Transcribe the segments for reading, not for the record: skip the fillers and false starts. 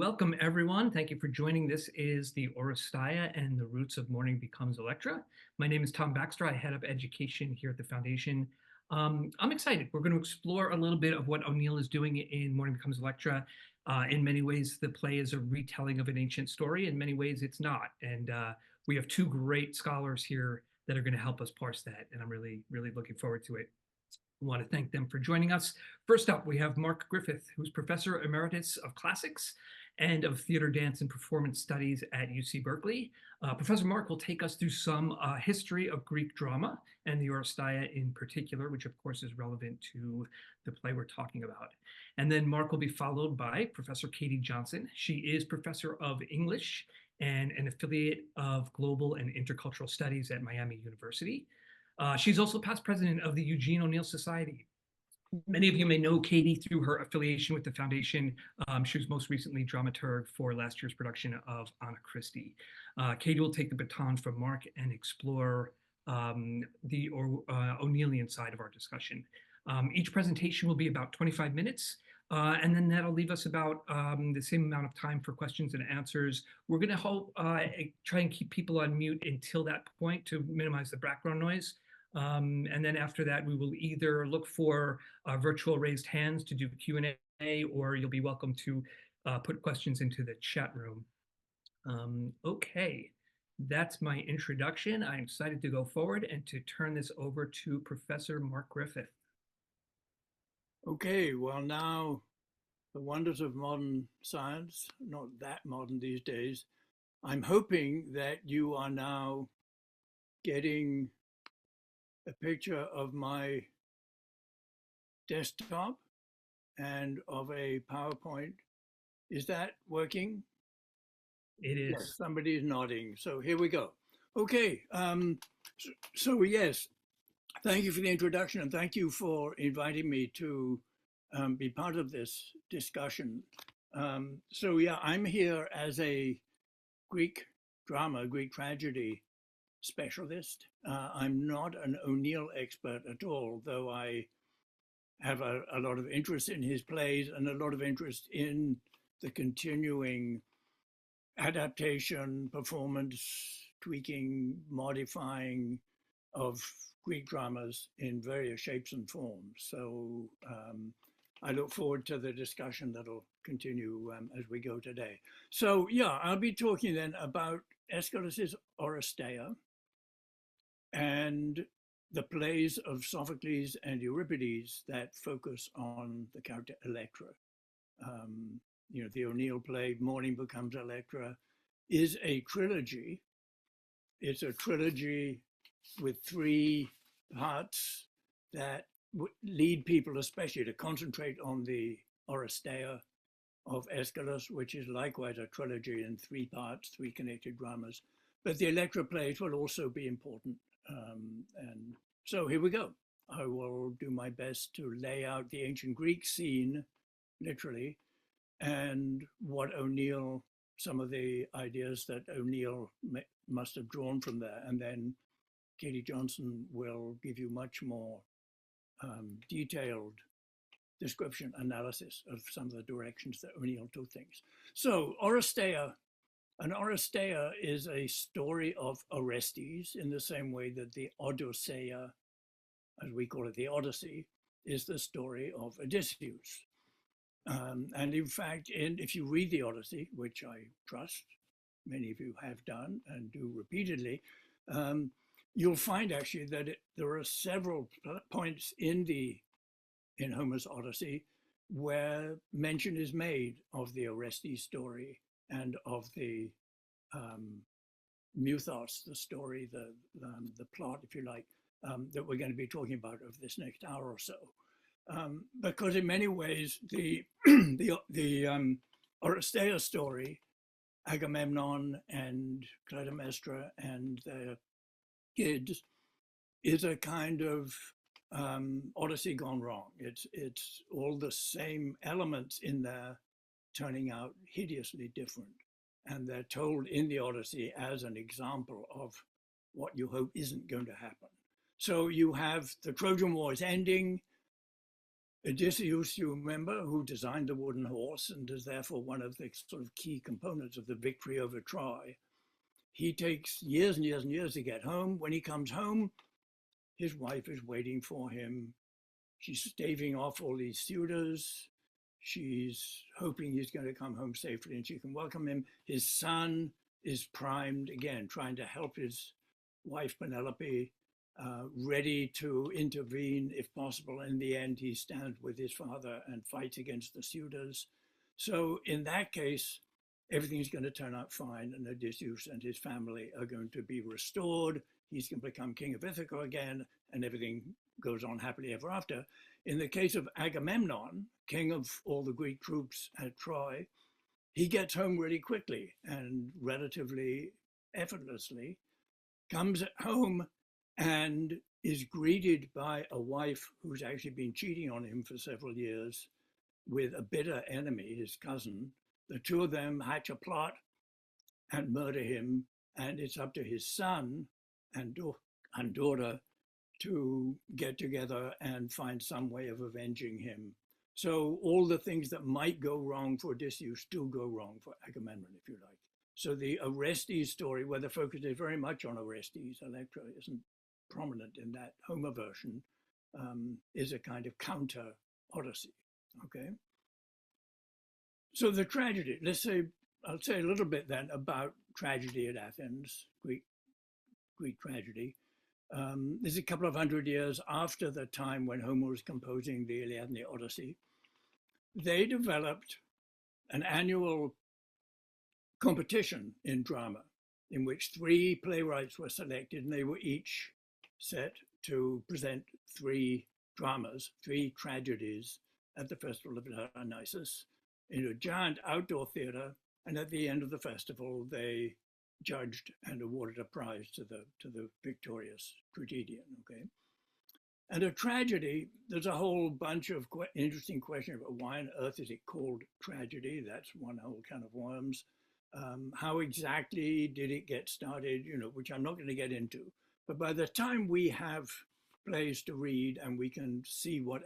Welcome, everyone. Thank you for joining. This is the Oresteia and the Roots of Mourning becomes Electra. My name is Tom Baxter. I head up education here at the foundation. I'm excited. We're going to explore a little bit of what O'Neill is doing in Mourning becomes Electra. In many ways, the play is a retelling of an ancient story. In many ways, it's not. And we have two great scholars here that are going to help us parse that. And I'm really, really looking forward to it. I want to thank them for joining us. First up, we have Mark Griffith, who's Professor Emeritus of Classics and of Theater, Dance, and Performance Studies at UC Berkeley. Professor Mark will take us through some history of Greek drama and the Oresteia in particular, which of course is relevant to the play we're talking about. And then Mark will be followed by Professor Katie Johnson. She is Professor of English and an affiliate of Global and Intercultural Studies at Miami University. She's also past president of the Eugene O'Neill Society. Many of you may know Katie through her affiliation with the foundation. She was most recently dramaturg for last year's production of Anna Christie. Katie will take the baton from Mark and explore the O'Neillian side of our discussion. Each presentation will be about 25 minutes. And then that'll leave us about the same amount of time for questions and answers. We're going to try and keep people on mute until that point to minimize the background noise. And then after that, we will either look for virtual raised hands to do Q&A, or you'll be welcome to put questions into the chat room. Okay, that's my introduction. I'm excited to go forward and to turn this over to Professor Mark Griffith. Okay, well now, the wonders of modern science, not that modern these days. I'm hoping that you are now getting a picture of my desktop and of a PowerPoint. Is that working? It is. Yes, somebody is nodding. So here we go. Okay, so yes, thank you for the introduction and thank you for inviting me to be part of this discussion. So yeah, I'm here as a Greek drama, Greek tragedy specialist. I'm not an O'Neill expert at all, though I have a lot of interest in his plays and a lot of interest in the continuing adaptation, performance, tweaking, modifying of Greek dramas in various shapes and forms. So I look forward to the discussion that'll continue as we go today. So yeah, I'll be talking then about Aeschylus Oresteia and the plays of Sophocles and Euripides that focus on the character Electra. You know, the O'Neill play, Mourning Becomes Electra, is a trilogy. It's a trilogy with three parts that lead people especially to concentrate on the Oresteia of Aeschylus, which is likewise a trilogy in three parts, three connected dramas. But the Electra plays will also be important. And so here we go. I will do my best to lay out the ancient Greek scene, literally, and what O'Neill, some of the ideas that O'Neill must have drawn from there. And then Katie Johnson will give you much more detailed description, analysis of some of the directions that O'Neill took things. So Oresteia, an Oresteia is a story of Orestes in the same way that the Odysseia, as we call it, the Odyssey, is the story of Odysseus. And in fact, if you read the Odyssey, which I trust many of you have done and do repeatedly, you'll find actually that there are several points in Homer's Odyssey where mention is made of the Orestes story and of the mythos, the story, the plot, if you like, that we're going to be talking about over this next hour or so. Because in many ways, the Oresteia story, Agamemnon and Clytemnestra and their kids, is a kind of Odyssey gone wrong. It's all the same elements in there turning out hideously different. And they're told in the Odyssey as an example of what you hope isn't going to happen. So you have the Trojan War is ending. Odysseus, you remember, who designed the wooden horse and is therefore one of the sort of key components of the victory over Troy. He takes years and years and years to get home. When he comes home, his wife is waiting for him. She's staving off all these suitors. She's hoping he's going to come home safely and she can welcome him. His son is primed, again, trying to help his wife, Penelope, ready to intervene if possible. In the end, he stands with his father and fights against the suitors. So in that case, everything's going to turn out fine, and Odysseus and his family are going to be restored. He's going to become king of Ithaca again, and everything goes on happily ever after. In the case of Agamemnon, king of all the Greek troops at Troy, he gets home really quickly and relatively effortlessly, comes home and is greeted by a wife who's actually been cheating on him for several years with a bitter enemy, his cousin. The two of them hatch a plot and murder him, and it's up to his son and daughter to get together and find some way of avenging him. So all the things that might go wrong for Odysseus still go wrong for Agamemnon, if you like. So the Orestes story, where the focus is very much on Orestes, Electra isn't prominent in that Homer version, is a kind of counter Odyssey, okay? So the tragedy, I'll say a little bit then about tragedy at Athens, Greek tragedy. This is a couple of hundred years after the time when Homer was composing the Iliad and the Odyssey. They developed an annual competition in drama in which 3 playwrights were selected, and they were each set to present 3 dramas, 3 tragedies at the Festival of Dionysus in a giant outdoor theater. And at the end of the festival, they judged and awarded a prize to the victorious tragedian, okay? And a tragedy, there's a whole bunch of interesting questions about why on earth is it called tragedy? That's one whole can of worms. How exactly did it get started, which I'm not going to get into. But by the time we have plays to read and we can see what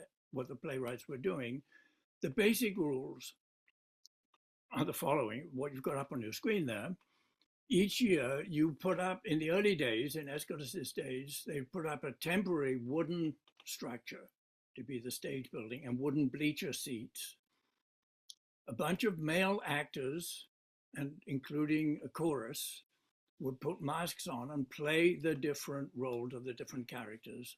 the playwrights were doing, the basic rules are the following, what you've got up on your screen there. Each year you put up, in the early days, in Aeschylus' days, they put up a temporary wooden structure to be the stage building and wooden bleacher seats. A bunch of male actors, and including a chorus, would put masks on and play the different roles of the different characters.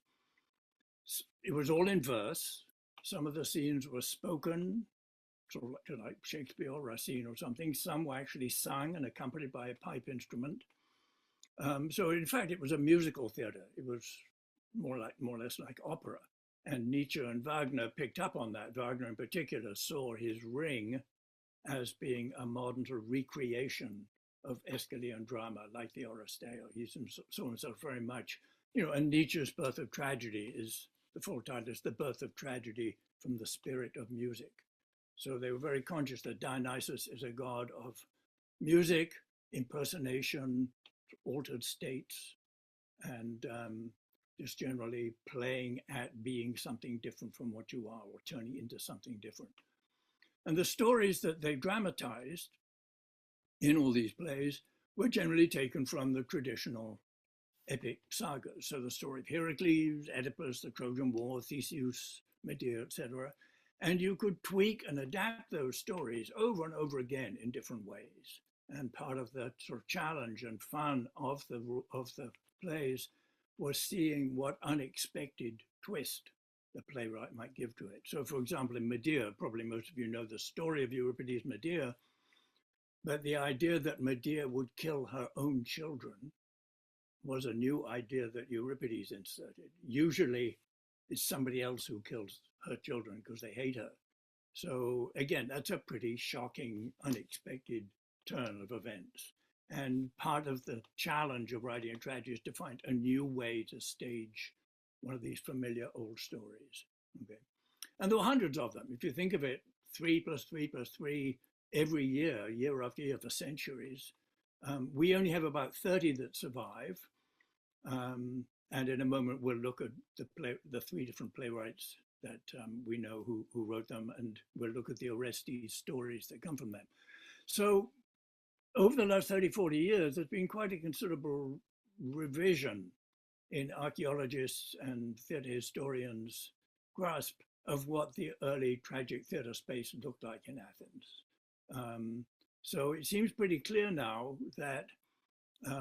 It was all in verse. Some of the scenes were spoken, sort of like Shakespeare or Racine or something. Some were actually sung and accompanied by a pipe instrument. So in fact, it was a musical theater. It was more or less like opera. And Nietzsche and Wagner picked up on that. Wagner in particular saw his Ring as being a modern sort of recreation of Aeschylean drama, like the Oresteia. He saw himself very much, and Nietzsche's Birth of Tragedy is, the full title is The Birth of Tragedy from the Spirit of Music. So they were very conscious that Dionysus is a god of music, impersonation, altered states, and just generally playing at being something different from what you are, or turning into something different. And the stories that they dramatized in all these plays were generally taken from the traditional epic sagas. So the story of Heracles, Oedipus, the Trojan War, Theseus, Medea, etc. And you could tweak and adapt those stories over and over again in different ways. And part of the sort of challenge and fun of the plays was seeing what unexpected twist the playwright might give to it. So for example, in Medea, probably most of you know the story of Euripides' Medea, but the idea that Medea would kill her own children was a new idea that Euripides inserted. Usually it's somebody else who kills her children because they hate her. So again, that's a pretty shocking, unexpected turn of events. And part of the challenge of writing a tragedy is to find a new way to stage one of these familiar old stories. Okay. And there were hundreds of them. If you think of it, 3 + 3 + 3 every year, year after year for centuries. We only have about 30 that survive. And in a moment, we'll look at the 3 different playwrights that we know who wrote them, and we'll look at the Orestes stories that come from them. So over the last 30, 40 years, there's been quite a considerable revision in archaeologists and theatre historians' grasp of what the early tragic theatre space looked like in Athens. So it seems pretty clear now that,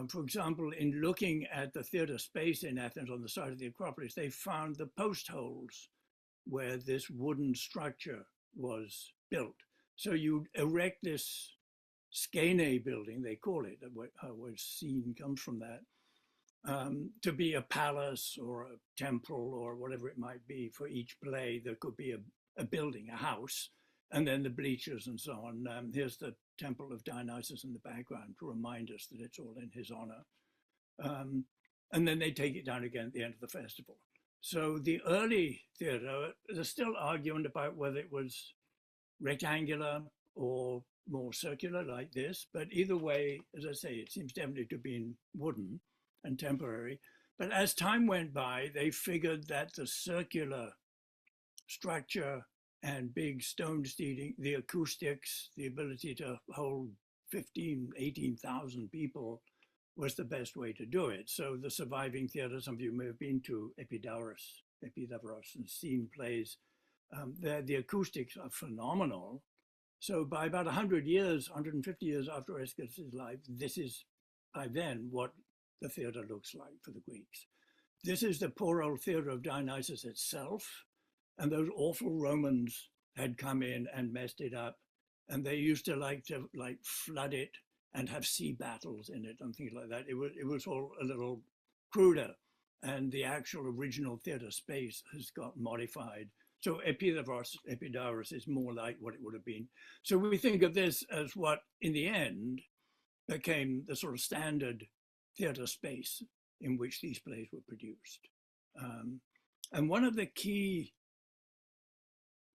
for example, in looking at the theatre space in Athens on the side of the Acropolis, they found the post holes where this wooden structure was built. So you erect this skene building, they call it, where scene comes from that, to be a palace or a temple or whatever it might be for each play. There could be a building, a house, and then the bleachers and so on. Here's the Temple of Dionysus in the background to remind us that it's all in his honor. And then they take it down again at the end of the festival. So the early theater, they're still arguing about whether it was rectangular or more circular like this, but either way, as I say, it seems definitely to have been wooden and temporary. But as time went by, they figured that the circular structure and big stone seating, the acoustics, the ability to hold 15, 18,000 people was the best way to do it. So the surviving theater, some of you may have been to Epidaurus and seen plays. The acoustics are phenomenal. So by about 100 years, 150 years after Aeschylus' life, this is by then what the theater looks like for the Greeks. This is the poor old theater of Dionysus itself. And those awful Romans had come in and messed it up. And they used to like flood it and have sea battles in it and things like that. It was all a little cruder. And the actual original theater space has got modified. So Epidaurus is more like what it would have been. So we think of this as what, in the end, became the sort of standard theater space in which these plays were produced. And one of the key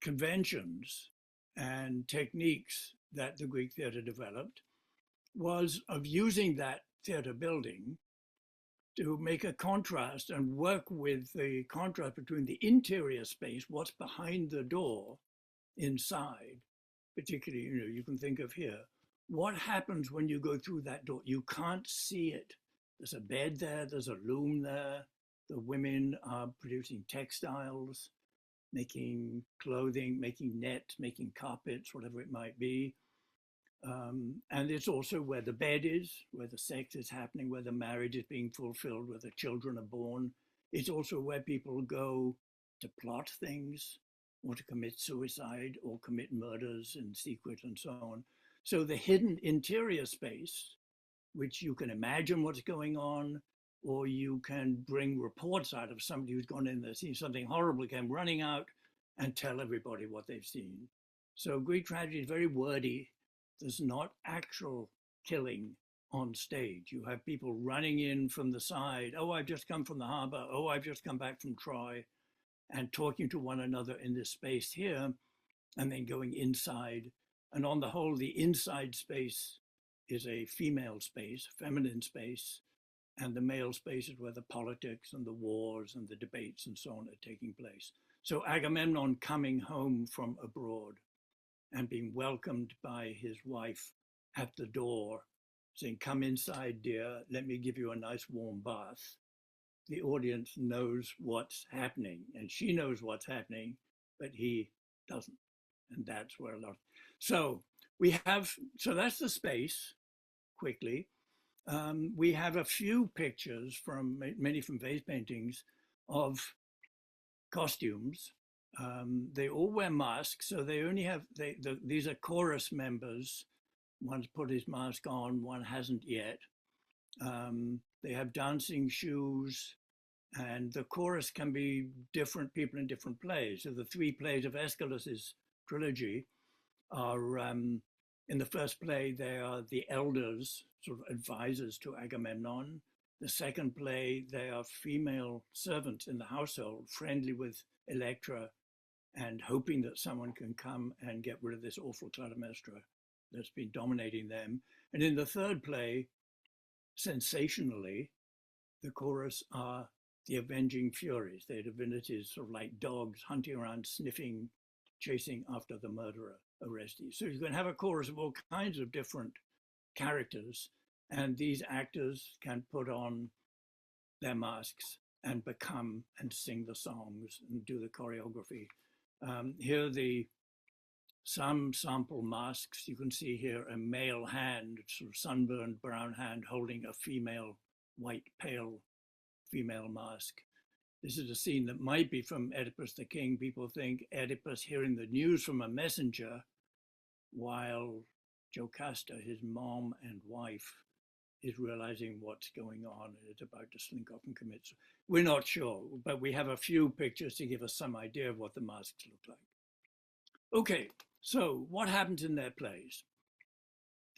conventions and techniques that the Greek theater developed was of using that theater building to make a contrast and work with the contrast between the interior space, what's behind the door inside, particularly, you can think of here, what happens when you go through that door? You can't see it. There's a bed there, there's a loom there. The women are producing textiles, making clothing, making nets, making carpets, whatever it might be. And it's also where the bed is, where the sex is happening, where the marriage is being fulfilled, where the children are born. It's also where people go to plot things or to commit suicide or commit murders in secret and so on. So the hidden interior space, which you can imagine what's going on, or you can bring reports out of somebody who's gone in there, seen something horrible, came running out and tell everybody what they've seen. So Greek tragedy is very wordy. There's not actual killing on stage. You have people running in from the side. Oh, I've just come from the harbor. Oh, I've just come back from Troy, and talking to one another in this space here, and then going inside. And on the whole, the inside space is a female space, feminine space, and the male space is where the politics and the wars and the debates and so on are taking place. So Agamemnon coming home from abroad and being welcomed by his wife at the door, saying, "Come inside, dear, let me give you a nice warm bath." The audience knows what's happening, and she knows what's happening, but he doesn't. And that's where a lot. So that's the space, quickly. We have a few pictures many from vase paintings of costumes. They all wear masks, so they only have, these are chorus members. One's put his mask on, one hasn't yet. They have dancing shoes, and the chorus can be different people in different plays. So the three plays of Aeschylus's trilogy are, in the first play, they are the elders, sort of advisors to Agamemnon. The second play, they are female servants in the household, friendly with Electra and hoping that someone can come and get rid of this awful Clytemnestra that's been dominating them. And in the third play, sensationally, the chorus are the avenging furies, their divinities, sort of like dogs hunting around, sniffing, chasing after the murderer, Orestes. So you can have a chorus of all kinds of different characters, and these actors can put on their masks and become and sing the songs and do the choreography. Here are some sample masks. You can see here a male hand, sort of sunburned brown hand, holding a female, white, pale female mask. This is a scene that might be from Oedipus the King. People think Oedipus hearing the news from a messenger while Jocasta, his mom and wife, is realizing what's going on and is about to slink off and commit. We're not sure, but we have a few pictures to give us some idea of what the masks look like. Okay, so what happens in their plays?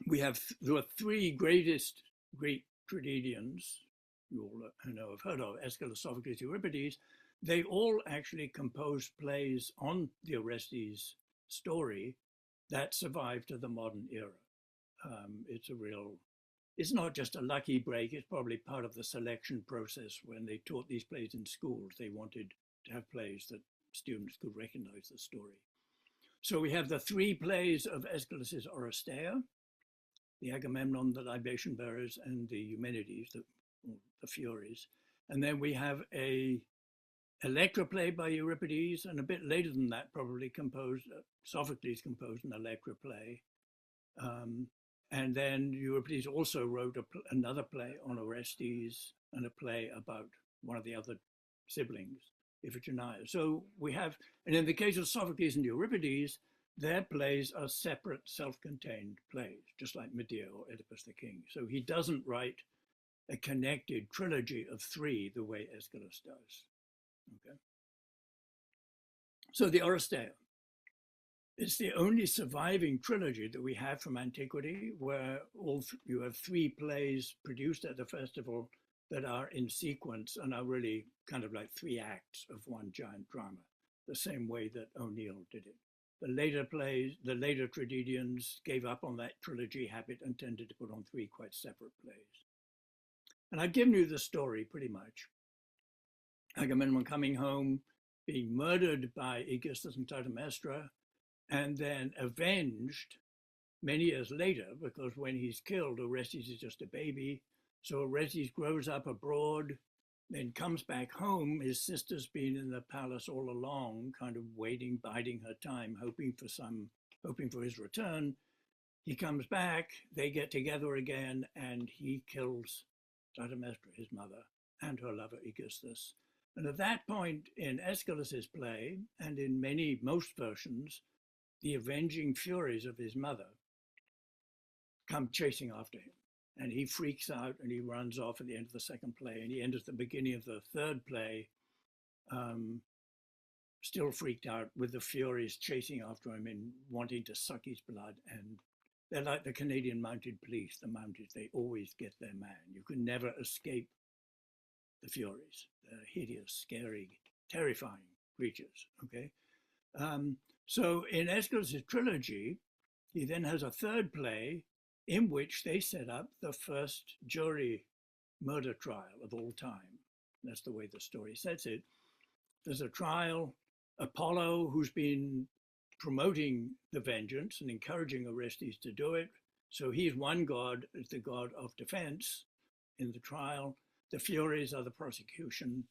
There are three Greek tragedians you all know have heard of, Aeschylus, Sophocles, Euripides. They all actually composed plays on the Orestes story that survived to the modern era. It's not just a lucky break, it's probably part of the selection process. When they taught these plays in schools, they wanted to have plays that students could recognize the story. So we have the three plays of Aeschylus' Oresteia, the Agamemnon, the Libation Bearers, and the Eumenides, the Furies. And then we have a Electra play by Euripides, and a bit later than that, probably Sophocles composed an Electra play. And then Euripides also wrote another play on Orestes and a play about one of the other siblings, Iphigenia. So we have, and in the case of Sophocles and Euripides, their plays are separate, self-contained plays, just like Medea or Oedipus the King. So he doesn't write a connected trilogy of three the way Aeschylus does. Okay. So the Oresteia. It's the only surviving trilogy that we have from antiquity where you have three plays produced at the festival that are in sequence and are really kind of like three acts of one giant drama, the same way that O'Neill did it. The later plays, the later tragedians gave up on that trilogy habit and tended to put on three quite separate plays. And I've given you the story pretty much. Agamemnon coming home, being murdered by Aegisthus and Clytemnestra, and then avenged many years later, because when he's killed, Orestes is just a baby. So Orestes grows up abroad, then comes back home. His sister's been in the palace all along, kind of waiting, biding her time, hoping for his return. He comes back, they get together again, and he kills Clytemnestra, his mother, and her lover Aegisthus. And at that point in Aeschylus's play, and in most versions, the avenging furies of his mother come chasing after him. And he freaks out and he runs off at the end of the second play. And he enters the beginning of the third play, still freaked out, with the furies chasing after him and wanting to suck his blood. And they're like the Canadian mounted police, the Mounties. They always get their man. You can never escape the furies. They're hideous, scary, terrifying creatures, okay? So in Aeschylus' trilogy, he then has a third play in which they set up the first jury murder trial of all time. That's the way the story sets it. There's a trial. Apollo, who's been promoting the vengeance and encouraging Orestes to do it. So he's one god, is the god of defense in the trial. The Furies are the prosecution.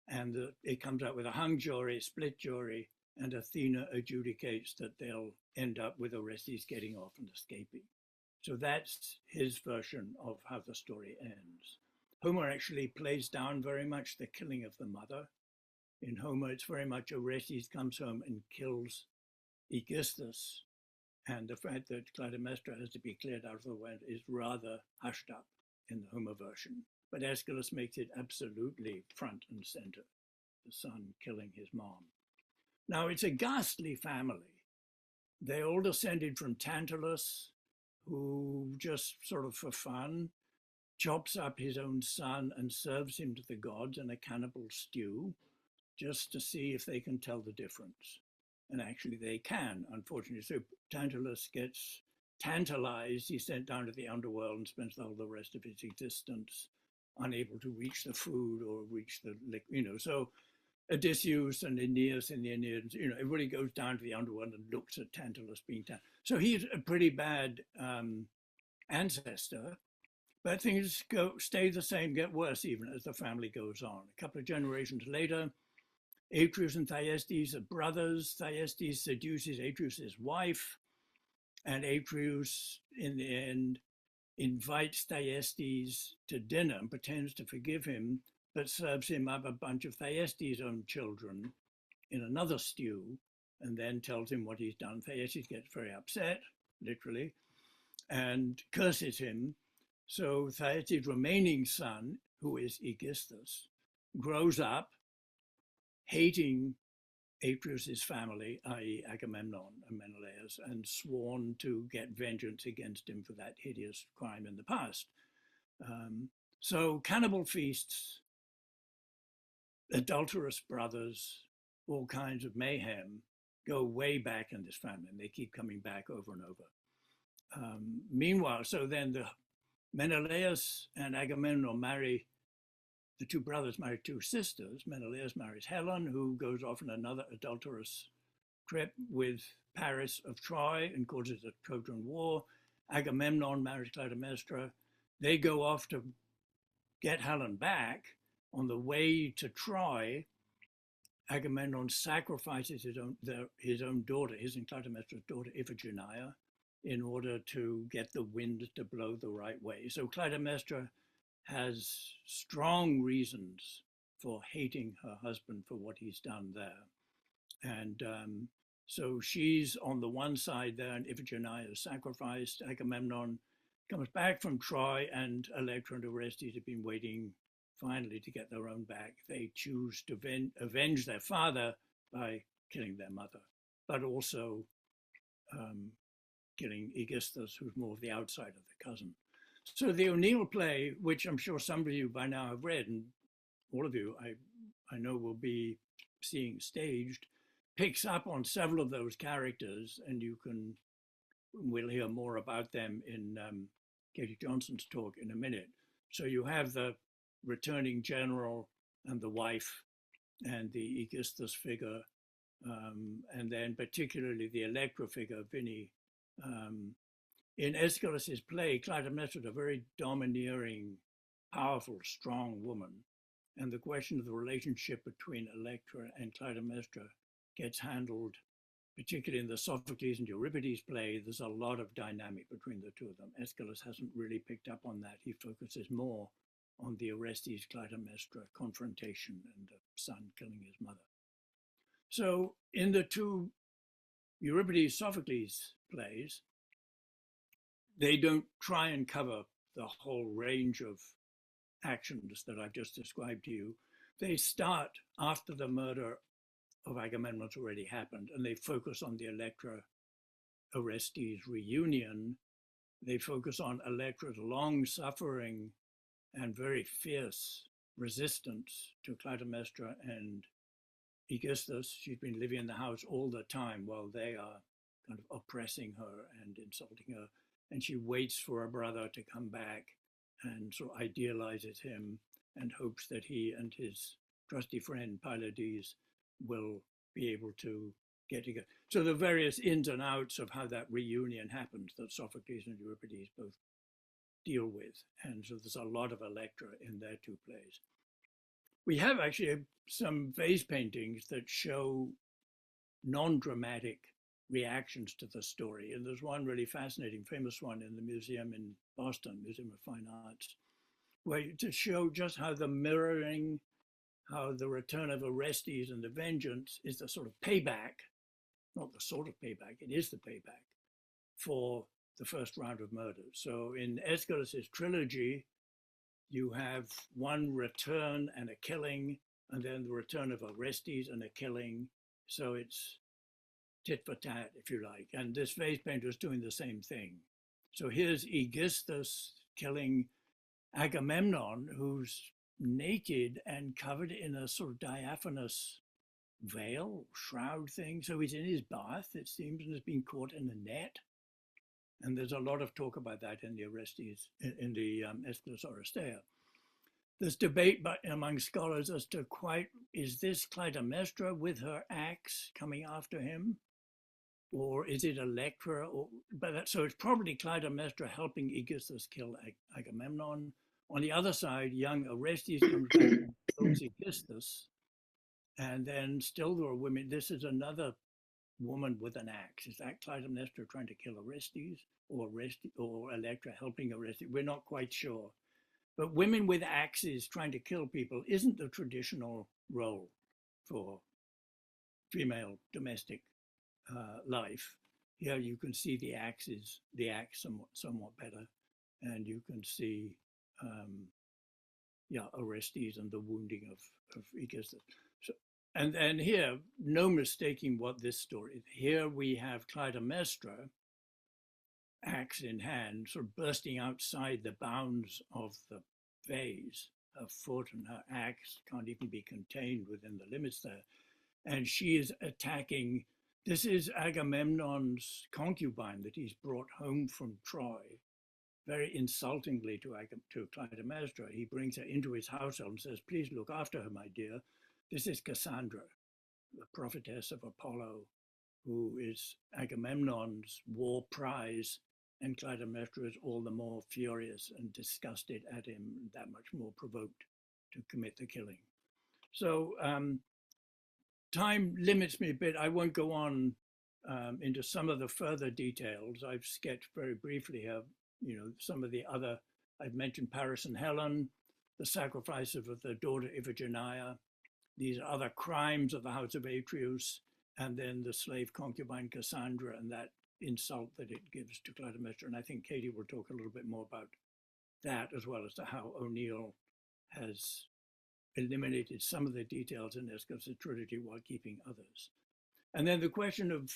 And it comes out with a hung jury, split jury, and Athena adjudicates that they'll end up with Orestes getting off and escaping. So that's his version of how the story ends. Homer actually plays down very much the killing of the mother. In Homer, it's very much Orestes comes home and kills Aegisthus, and the fact that Clytemnestra has to be cleared out of the way is rather hushed up in the Homer version. But Aeschylus makes it absolutely front and center, the son killing his mom. Now, it's a ghastly family. They all descended from Tantalus, who just sort of for fun chops up his own son and serves him to the gods in a cannibal stew, just to see if they can tell the difference. And actually they can, unfortunately. So Tantalus gets tantalized. He's sent down to the underworld and spends the rest of his existence unable to reach the food or reach the, so Odysseus and Aeneas in the Aeneid, everybody goes down to the underworld and looks at Tantalus being down. So he's a pretty bad ancestor, but things stay the same, get worse even as the family goes on. A couple of generations later, Atreus and Thyestes are brothers. Thyestes seduces Atreus' wife, and Atreus, in the end, invites Thyestes to dinner and pretends to forgive him, but serves him up a bunch of Thyestes' own children in another stew, and then tells him what he's done. Thyestes gets very upset, literally, and curses him. So Thyestes' remaining son, who is Aegisthus, grows up hating Atreus' family, i.e. Agamemnon and Menelaus, and sworn to get vengeance against him for that hideous crime in the past. So cannibal feasts, adulterous brothers, all kinds of mayhem go way back in this family, and they keep coming back over and over. Meanwhile, so then the Menelaus and Agamemnon marry, the two brothers marry two sisters. Menelaus marries Helen, who goes off on another adulterous trip with Paris of Troy and causes a Trojan War. Agamemnon marries Clytemnestra. They go off to get Helen back. On the way to Troy, Agamemnon sacrifices his own daughter, his and Clytemnestra's daughter Iphigenia, in order to get the wind to blow the right way. So Clytemnestra has strong reasons for hating her husband for what he's done there. And so she's on the one side there, and Iphigenia is sacrificed. Agamemnon comes back from Troy, and Electra and Orestes have been waiting finally to get their own back. They choose to avenge their father by killing their mother, but also killing Aegisthus, who's more of the outside of the cousin. So the O'Neill play, which I'm sure some of you by now have read, and all of you I know will be seeing staged, picks up on several of those characters, and we'll hear more about them in Katie Johnson's talk in a minute. So you have the returning general and the wife and the Aegisthus figure, and then particularly the Electra figure, Vinnie. In Aeschylus' play, Clytemnestra is a very domineering, powerful, strong woman. And the question of the relationship between Electra and Clytemnestra gets handled, particularly in the Sophocles and Euripides play. There's a lot of dynamic between the two of them. Aeschylus hasn't really picked up on that. He focuses more on the Orestes-Clytemnestra confrontation and the son killing his mother. So in the two Euripides-Sophocles plays, they don't try and cover the whole range of actions that I've just described to you. They start after the murder of Agamemnon's already happened, and they focus on the Electra-Orestes reunion. They focus on Electra's long-suffering and very fierce resistance to Clytemnestra and Aegisthus. She's been living in the house all the time while they are kind of oppressing her and insulting her. And she waits for her brother to come back and sort of idealizes him and hopes that he and his trusty friend Pylades will be able to get together. So the various ins and outs of how that reunion happens that Sophocles and Euripides both deal with. And so there's a lot of Electra in their two plays. We have actually some vase paintings that show non-dramatic reactions to the story. And there's one really fascinating, famous one in the museum in Boston, Museum of Fine Arts, where to show just how the mirroring, how the return of Orestes and the vengeance is the sort of payback, not the sort of payback, it is the payback for the first round of murders. So in Aeschylus' trilogy, you have one return and a killing, and then the return of Orestes and a killing. So it's tit for tat, if you like. And this vase painter is doing the same thing. So here's Aegisthus killing Agamemnon, who's naked and covered in a sort of diaphanous veil, shroud thing. So he's in his bath, it seems, and has been caught in a net. And there's a lot of talk about that in the Orestes, in the Aeschylus Oresteia. there's debate among scholars as to is this Clytemnestra with her axe coming after him? Or is it Electra? So it's probably Clytemnestra helping Aegisthus kill Agamemnon. On the other side, young Orestes comes back and kills Aegisthus. And then still there are women. This is another woman with an axe. Is that Clytemnestra trying to kill Orestes or Electra helping Orestes? We're not quite sure. But women with axes trying to kill people isn't the traditional role for female domestic life. Here you can see the axe somewhat better, and you can see Orestes and the wounding of Aegisthus. So, and here, no mistaking what this story is. Here we have Clytemnestra, axe in hand, sort of bursting outside the bounds of the vase. Her foot and her axe can't even be contained within the limits there. And she is attacking. This is Agamemnon's concubine that he's brought home from Troy, very insultingly to Clytemnestra. He brings her into his household and says, "Please look after her, my dear. This is Cassandra, the prophetess of Apollo, who is Agamemnon's war prize." And Clytemnestra is all the more furious and disgusted at him, that much more provoked to commit the killing. So time limits me a bit. I won't go on into some of the further details. I've sketched very briefly here, some of the other, I've mentioned Paris and Helen, the sacrifice of the daughter Iphigenia, these other crimes of the house of Atreus, and then the slave concubine Cassandra and that insult that it gives to Clytemnestra. And I think Katie will talk a little bit more about that, as well as to how O'Neill has eliminated some of the details in Aeschylus' trilogy while keeping others. And then the question of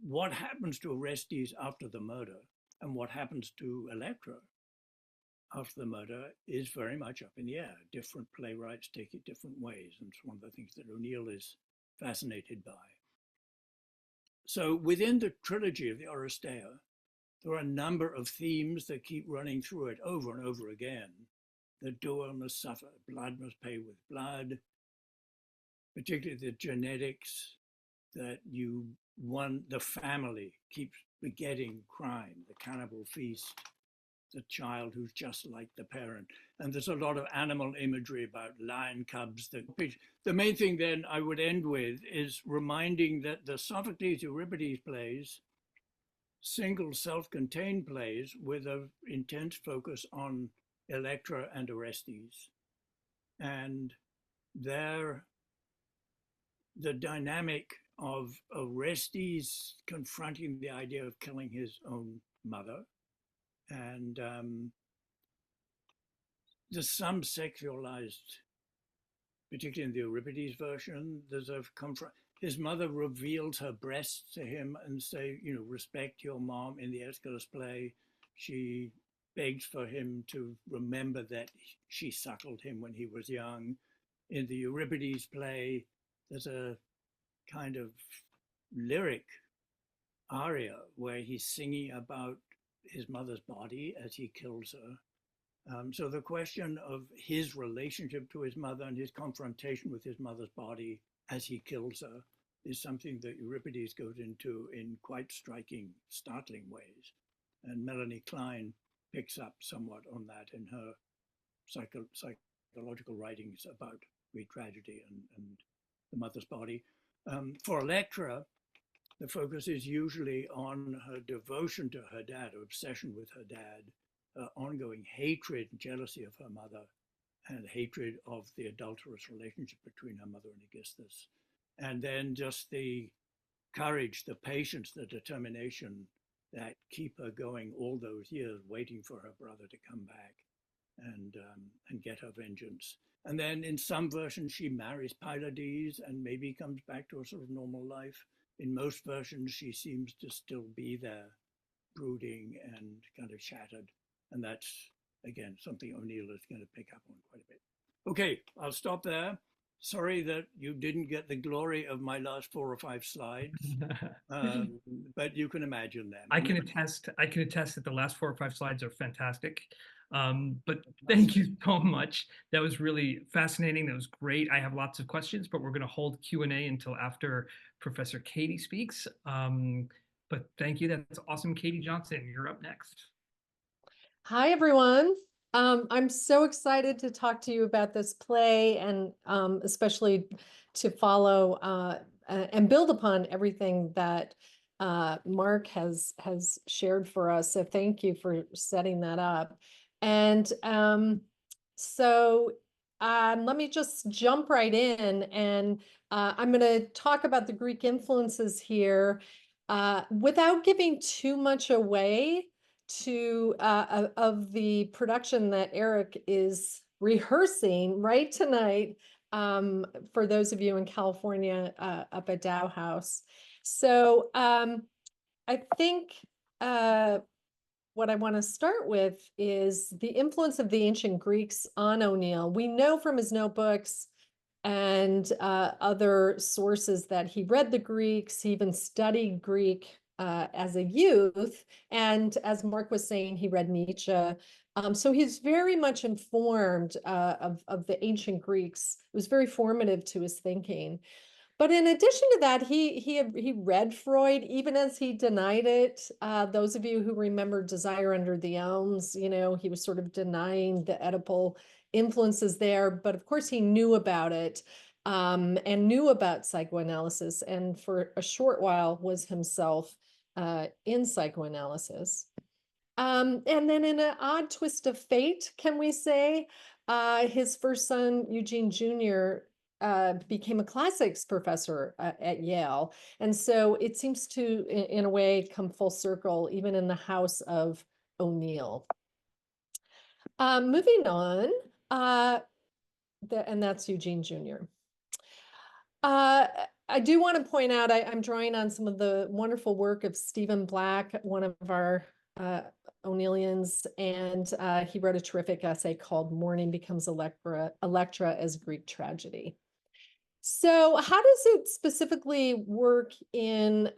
what happens to Orestes after the murder and what happens to Electra after the murder is very much up in the air. Different playwrights take it different ways, and it's one of the things that O'Neill is fascinated by. So within the trilogy of the Oresteia, there are a number of themes that keep running through it over and over again. The doer must suffer, blood must pay with blood, particularly the genetics that the family keeps begetting crime, the cannibal feast, the child who's just like the parent. And there's a lot of animal imagery about lion cubs. The main thing then I would end with is reminding that the Sophocles Euripides plays, single self-contained plays with an intense focus on Electra and Orestes. And the dynamic of Orestes confronting the idea of killing his own mother, and there's some sexualized, particularly in the Euripides version, there's his mother reveals her breasts to him and say, respect your mom. In the Aeschylus play, she begs for him to remember that she suckled him when he was young. In the Euripides play, there's a kind of lyric aria where he's singing about his mother's body as he kills her. So the question of his relationship to his mother and his confrontation with his mother's body as he kills her is something that Euripides goes into in quite striking, startling ways. And Melanie Klein picks up somewhat on that in her psychological writings about Greek tragedy and the mother's body. For Electra, the focus is usually on her devotion to her dad, her obsession with her dad, her ongoing hatred and jealousy of her mother, and hatred of the adulterous relationship between her mother and Aegisthus. And then just the courage, the patience, the determination that keep her going all those years, waiting for her brother to come back and get her vengeance. And then in some versions, she marries Pylades and maybe comes back to a sort of normal life. In most versions, she seems to still be there, brooding and kind of shattered. And that's, again, something O'Neill is going to pick up on quite a bit. Okay, I'll stop there. Sorry that you didn't get the glory of my last 4 or 5 slides, but you can imagine them. I can attest that the last 4 or 5 slides are fantastic. But thank you so much. That was really fascinating. That was great. I have lots of questions, but we're going to hold Q&A until after Professor Katie speaks. But thank you. That's awesome. Katie Johnson, you're up next. Hi, everyone. I'm so excited to talk to you about this play and especially to follow and build upon everything that Mark has shared for us. So thank you for setting that up. And so let me just jump right in, and I'm going to talk about the Greek influences here without giving too much away of the production that Eric is rehearsing right tonight for those of you in California up at Dow House. So I think what I want to start with is the influence of the ancient Greeks on O'Neill. We know from his notebooks and other sources that he read the Greeks, he even studied Greek as a youth. And as Mark was saying, he read Nietzsche. So he's very much informed of the ancient Greeks. It was very formative to his thinking. But in addition to that, he read Freud, even as he denied it. Those of you who remember Desire Under the Elms, you know, he was sort of denying the Oedipal influences there. But of course, he knew about it and knew about psychoanalysis, and for a short while was himself in psychoanalysis. And then in an odd twist of fate, can we say, his first son, Eugene Jr., became a classics professor at Yale. And so it seems to, in a way, come full circle, even in the house of O'Neill. Moving on, and that's Eugene Jr. I do want to point out, I'm drawing on some of the wonderful work of Stephen Black, one of our O'Neillians, and he wrote a terrific essay called Mourning Becomes Electra as Greek Tragedy. So how does it specifically work in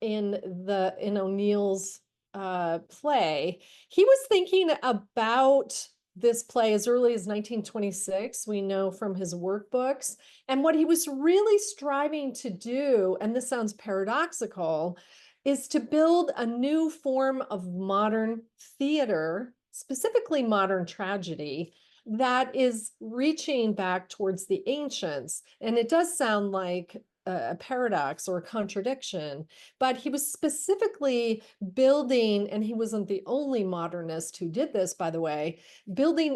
O'Neill's play? He was thinking about this play as early as 1926, we know from his workbooks. And what he was really striving to do, and this sounds paradoxical, is to build a new form of modern theater, specifically modern tragedy, that is reaching back towards the ancients. And it does sound like a paradox or a contradiction, but he was specifically building, and he wasn't the only modernist who did this, by the way, building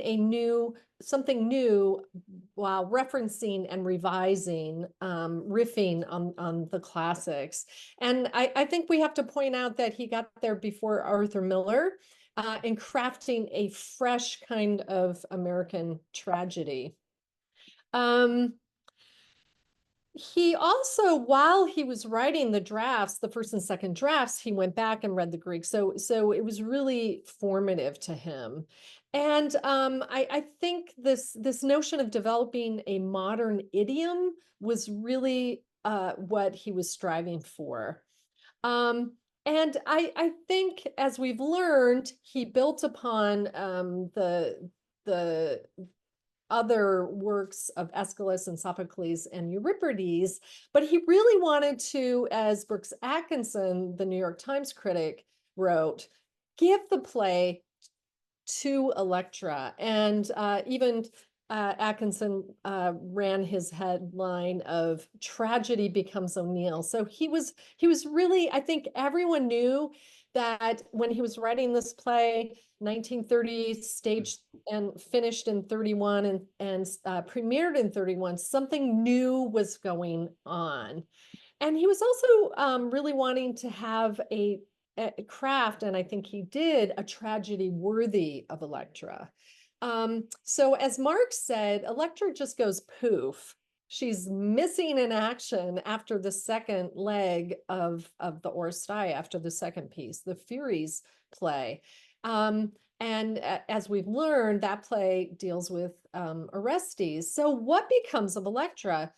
something new while referencing and revising, riffing on the classics. And I think we have to point out that he got there before Arthur Miller in crafting a fresh kind of American tragedy. He also, while he was writing the drafts, the first and second drafts, he went back and read the Greek. So it was really formative to him. And I think this notion of developing a modern idiom was really what he was striving for. And I think, as we've learned, he built upon the other works of Aeschylus and Sophocles and Euripides, but he really wanted to, as Brooks Atkinson, the New York Times critic, wrote, give the play to Electra. And even Atkinson ran his headline of "Tragedy Becomes O'Neill." So he was really, I think everyone knew that when he was writing this play, 1930, staged and finished in 31 and premiered in 31, something new was going on. And he was also really wanting to have a craft, and I think he did, a tragedy worthy of Electra. So as Mark said, Electra just goes poof. She's missing in action after the second leg of the Oresteia, after the second piece, the Furies play. And as we've learned, that play deals with Orestes. So what becomes of Electra?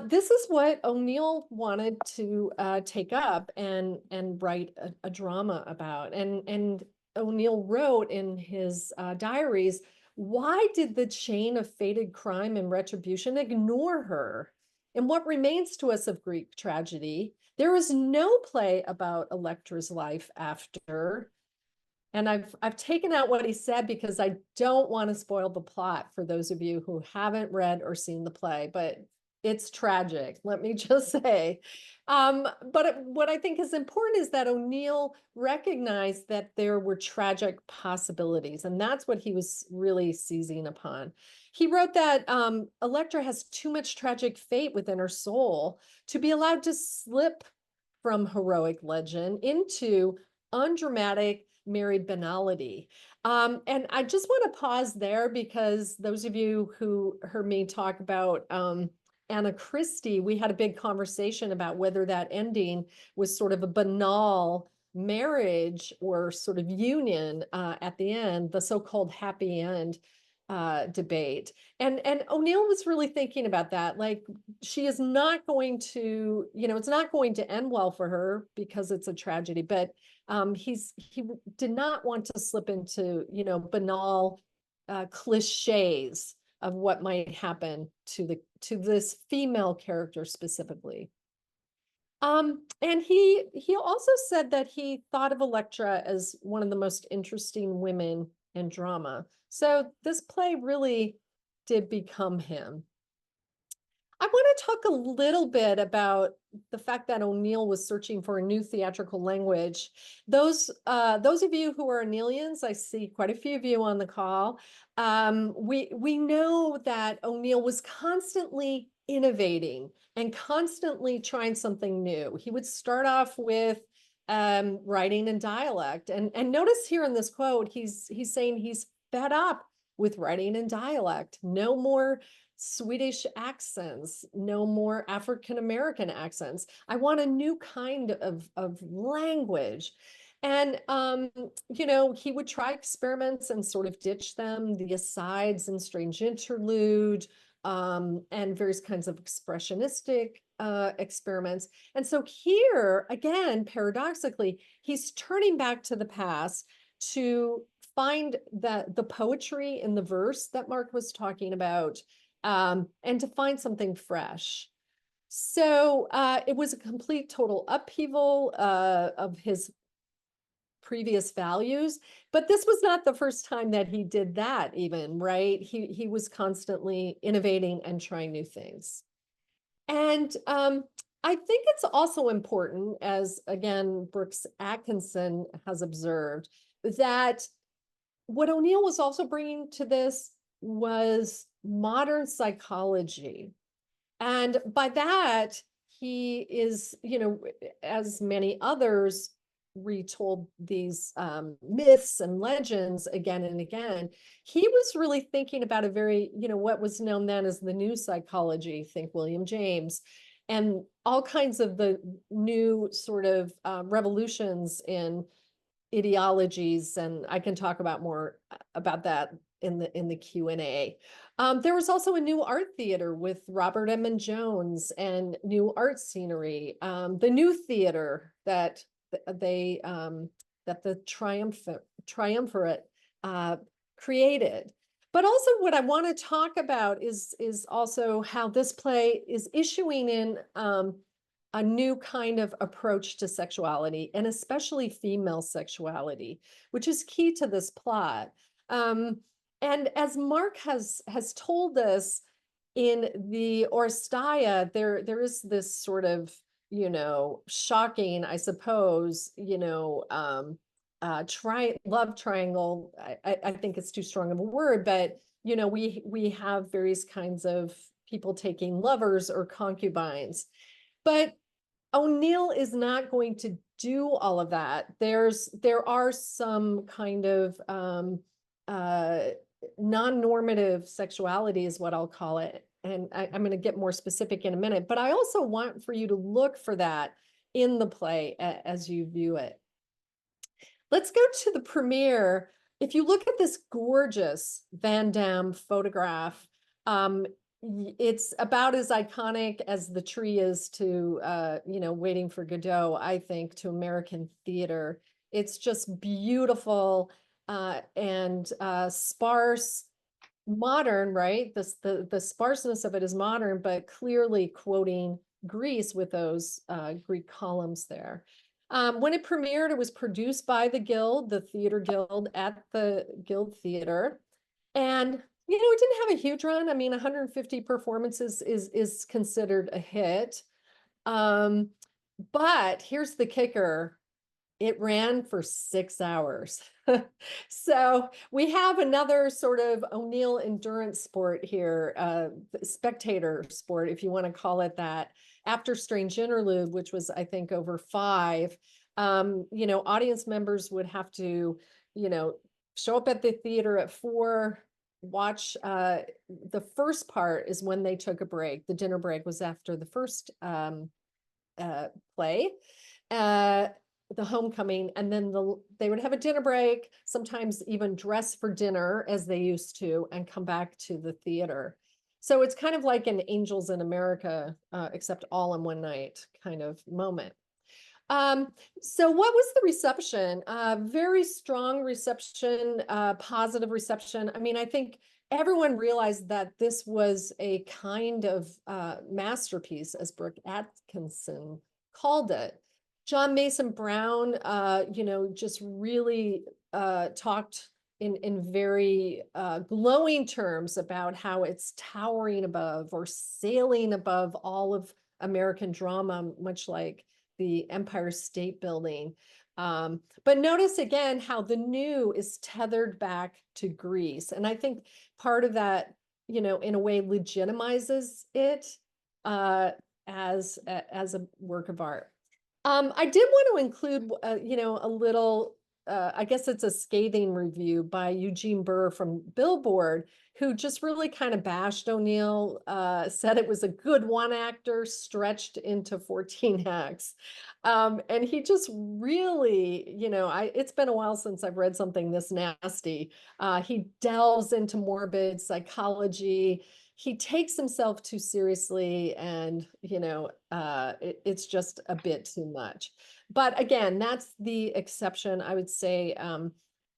This is what O'Neill wanted to take up and write a drama about. And O'Neill wrote in his diaries, why did the chain of fated crime and retribution ignore her? In what remains to us of Greek tragedy, there is no play about Electra's life after. And I've taken out what he said because I don't want to spoil the plot for those of you who haven't read or seen the play, but it's tragic, let me just say. But what I think is important is that O'Neill recognized that there were tragic possibilities, and that's what he was really seizing upon. He wrote that Electra has too much tragic fate within her soul to be allowed to slip from heroic legend into undramatic married banality. And I just want to pause there because those of you who heard me talk about Anna Christie, we had a big conversation about whether that ending was sort of a banal marriage or sort of union at the end, the so-called happy end debate. And O'Neill was really thinking about that. Like, she is not going to, it's not going to end well for her because it's a tragedy, but he did not want to slip into, banal cliches of what might happen to this female character specifically. And he also said that he thought of Electra as one of the most interesting women in drama. So this play really did become him. I want to talk a little bit about the fact that O'Neill was searching for a new theatrical language. Those of you who are O'Neillians, I see quite a few of you on the call. We know that O'Neill was constantly innovating and constantly trying something new. He would start off with writing in dialect, and notice here in this quote, he's saying he's fed up with writing in dialect. No more Swedish accents, no more African-American accents. I want a new kind of language. And, he would try experiments and sort of ditch them, the asides and strange interlude, and various kinds of expressionistic experiments. And so here, again, paradoxically, he's turning back to the past to find the poetry in the verse that Mark was talking about, and to find something fresh. So it was a complete total upheaval of his previous values, but this was not the first time that he did that even, right? He was constantly innovating and trying new things. And I think it's also important, as again, Brooks Atkinson has observed, that what O'Neill was also bringing to this was modern psychology. And by that, he is, as many others, retold these myths and legends again and again. He was really thinking about a very, what was known then as the new psychology, think William James, and all kinds of the new sort of revolutions in ideologies, and I can talk about more about that in the Q&A. There was also a new art theater with Robert Edmund Jones and new art scenery. The new theater that the triumvirate created. But also what I want to talk about is also how this play is issuing in a new kind of approach to sexuality, and especially female sexuality, which is key to this plot. And as Mark has told us, in the Oresteia, there is this sort of, shocking, I suppose, love triangle. I think it's too strong of a word, but we have various kinds of people taking lovers or concubines. But O'Neill is not going to do all of that. There are some kind of non-normative sexuality is what I'll call it. And I'm going to get more specific in a minute, but I also want for you to look for that in the play as you view it. Let's go to the premiere. If you look at this gorgeous Van Damme photograph, it's about as iconic as the tree is to, Waiting for Godot, I think, to American theater. It's just beautiful and sparse, modern, right? The sparseness of it is modern, but clearly quoting Greece with those Greek columns there. When it premiered, it was produced by the Guild, the Theater Guild, at the Guild Theater. And, it didn't have a huge run. I mean, 150 performances is considered a hit. But here's the kicker. It ran for 6 hours. So we have another sort of O'Neill endurance sport here, spectator sport, if you want to call it that. After Strange Interlude, which was, I think, over 5, audience members would have to, show up at the theater at 4, watch. The first part is when they took a break. The dinner break was after the first play. The homecoming, and then they would have a dinner break, sometimes even dress for dinner as they used to, and come back to the theater. So it's kind of like an Angels in America, except all in one night kind of moment. So what was the reception? Very strong reception, positive reception. I mean, I think everyone realized that this was a kind of masterpiece, as Brooke Atkinson called it. John Mason Brown, just really talked in very glowing terms about how it's towering above or sailing above all of American drama, much like the Empire State Building. But notice again how the new is tethered back to Greece. And I think part of that, in a way legitimizes it as a work of art. I did want to include, a little, I guess it's a scathing review by Eugene Burr from Billboard, who just really kind of bashed O'Neill, said it was a good one actor stretched into 14 acts. And he just really, it's been a while since I've read something this nasty. He delves into morbid psychology. He takes himself too seriously, and it's just a bit too much. But again, that's the exception, I would say.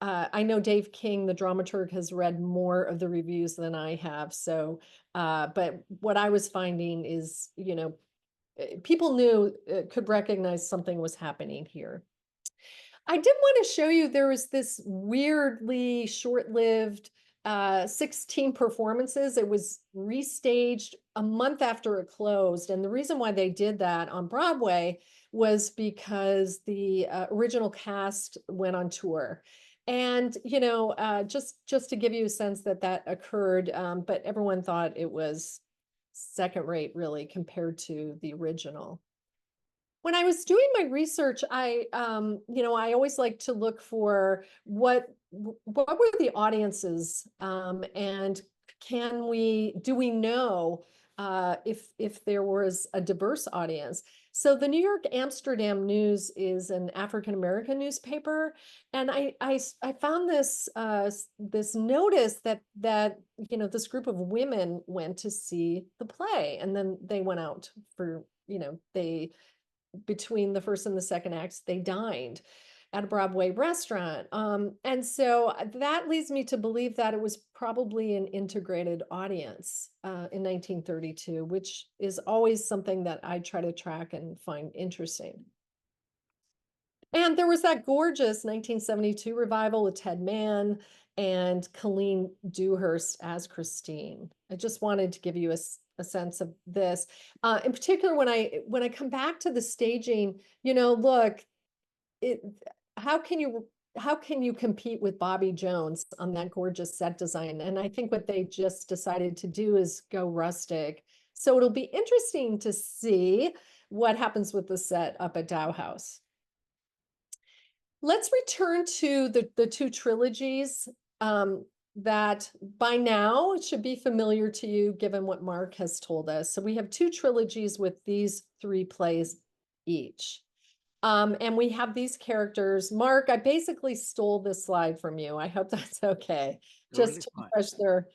I know Dave King, the dramaturg, has read more of the reviews than I have. So, but what I was finding is, people could recognize something was happening here. I did want to show you, there was this weirdly short-lived 16 performances. It was restaged a month after it closed. And the reason why they did that on Broadway was because the original cast went on tour. And, just to give you a sense that occurred, but everyone thought it was second rate, really, compared to the original. When I was doing my research, I always like to look for what were the audiences, and do we know if there was a diverse audience? So the New York Amsterdam News is an African-American newspaper, and I found this this notice that this group of women went to see the play, and then they went out for between the first and the second acts, they dined at a Broadway restaurant. And so that leads me to believe that it was probably an integrated audience in 1932, which is always something that I try to track and find interesting. And there was that gorgeous 1972 revival with Ted Mann and Colleen Dewhurst as Christine. I just wanted to give you a sense of this. In particular, when I come back to the staging, look, how can you compete with Bobby Jones on that gorgeous set design? And I think what they just decided to do is go rustic. So it'll be interesting to see what happens with the set up at Dow House. Let's return to the two trilogies that by now should be familiar to you, given what Mark has told us. So we have two trilogies with these 3 plays each. And we have these characters. Mark, I basically stole this slide from you. I hope that's okay. Just to refresh their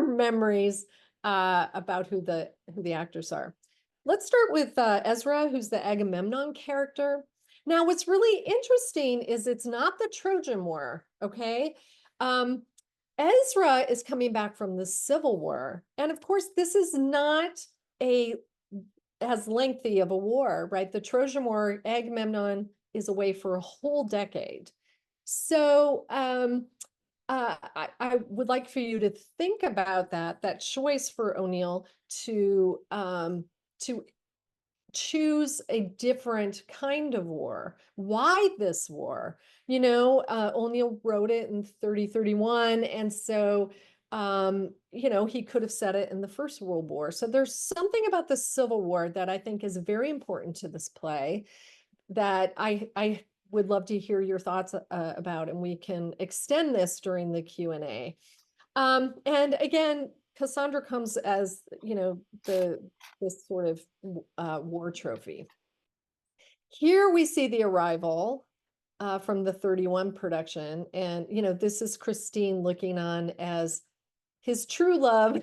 memories about who the actors are. Let's start with Ezra, who's the Agamemnon character. Now, what's really interesting is it's not the Trojan War, okay? Ezra is coming back from the Civil War. And of course, this is not a as lengthy of a war, right? The Trojan War, Agamemnon is away for a whole decade. So I would like for you to think about that choice for O'Neill to choose a different kind of war. Why this war? You know, O'Neill wrote it in 3031, and so you know, he could have said it in the First World War. So there's something about the Civil War that I think is very important to this play that I would love to hear your thoughts about, and we can extend this during the Q&A. And again, Cassandra comes as, you know, this sort of war trophy. Here we see the arrival from the 31 production. And, you know, this is Christine looking on as his true love,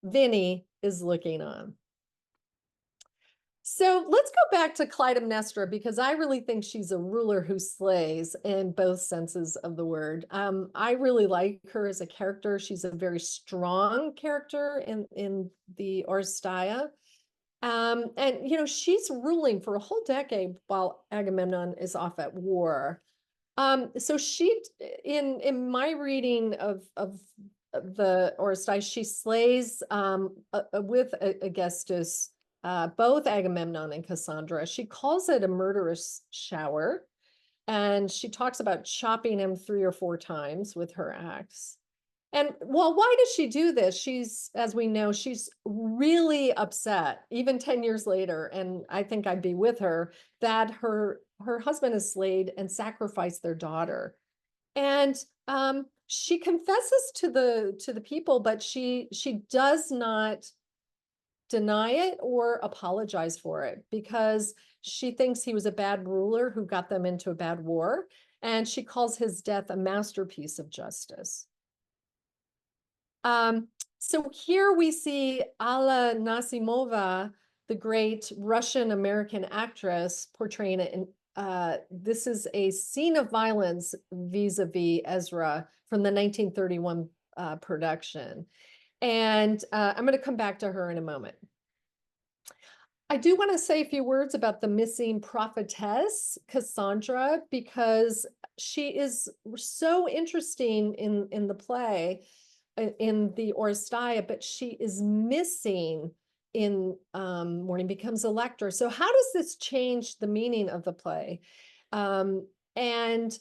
Vinny, is looking on. So let's go back to Clytemnestra, because I really think she's a ruler who slays in both senses of the word. I really like her as a character. She's a very strong character in the Oresteia. And, you know, she's ruling for a whole decade while Agamemnon is off at war. So she, in my reading of the Oresteia, she slays with Aegisthus both Agamemnon and Cassandra. She calls it a murderous shower, and she talks about chopping him 3 or 4 times with her axe. And well, why does she do this? She's, as we know, she's really upset, even 10 years later, and I think I'd be with her, that her husband is slayed and sacrificed their daughter. And she confesses to the people, but she does not deny it or apologize for it, because she thinks he was a bad ruler who got them into a bad war, and she calls his death a masterpiece of justice. So here we see Alla Nasimova, the great Russian-American actress, portraying it in this is a scene of violence vis-a-vis Ezra from the 1931 production. And I'm going to come back to her in a moment. I do want to say a few words about the missing prophetess, Cassandra, because she is so interesting in the play, in the Oresteia, but she is missing in Mourning Becomes Electra. So how does this change the meaning of the play? And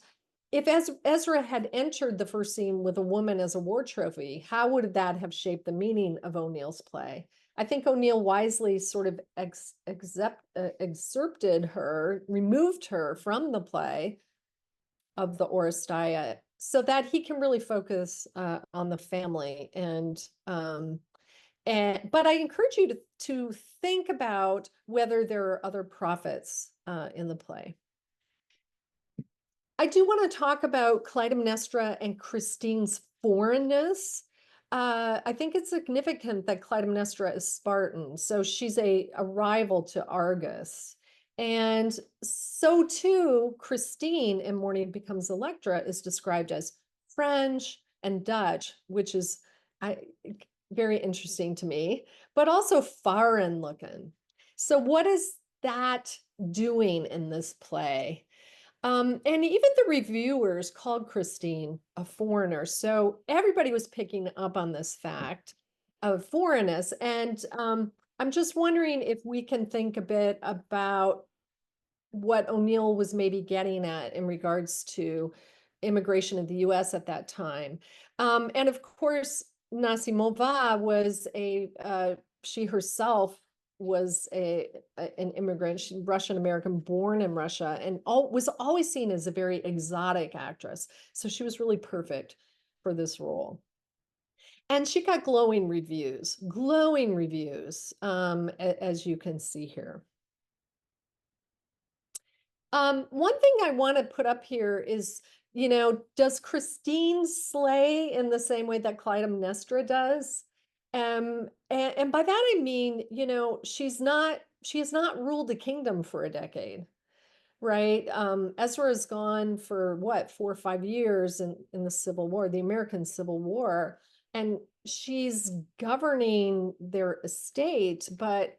if Ezra had entered the first scene with a woman as a war trophy, how would that have shaped the meaning of O'Neill's play? I think O'Neill wisely sort of excerpted her, removed her from the play of the Oresteia, so that he can really focus on the family. But I encourage you to think about whether there are other prophets in the play. I do want to talk about Clytemnestra and Christine's foreignness. I think it's significant that Clytemnestra is Spartan, so she's a rival to Argus. And so too, Christine in Mourning Becomes Electra is described as French and Dutch, which is very interesting to me, but also foreign looking. So what is that doing in this play? And even the reviewers called Christine a foreigner. So everybody was picking up on this fact of foreignness. And I'm just wondering if we can think a bit about what O'Neill was maybe getting at in regards to immigration in the US at that time. And of course, Nasimova was she herself was an immigrant, Russian-American, born in Russia, and was always seen as a very exotic actress. So she was really perfect for this role. And she got glowing reviews, as you can see here. One thing I want to put up here is, you know, does Christine slay in the same way that Clytemnestra does? And by that I mean, you know, she has not ruled a kingdom for a decade. right? Ezra is gone for what, 4 or 5 years in the Civil War, the American Civil War, and she's governing their estate, but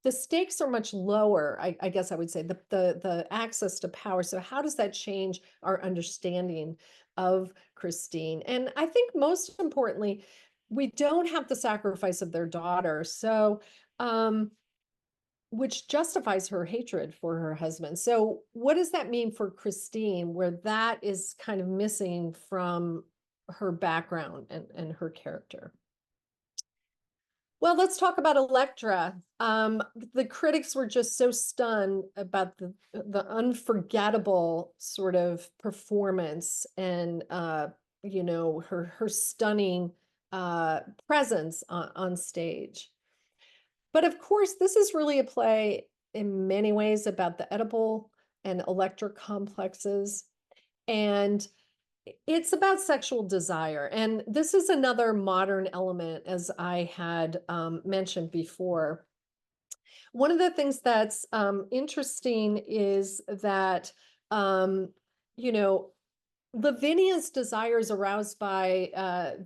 the stakes are much lower, I guess I would say, the access to power. So how does that change our understanding of Christine? And I think most importantly, we don't have the sacrifice of their daughter. So, which justifies her hatred for her husband. So what does that mean for Christine, where that is kind of missing from her background and her character? Well, let's talk about Electra. The critics were just so stunned about the unforgettable sort of performance and her stunning presence on stage. But of course, this is really a play in many ways about the Oedipal and Electra complexes. And it's about sexual desire. And this is another modern element, as I had mentioned before. One of the things that's interesting is that, you know, Lavinia's desire is aroused by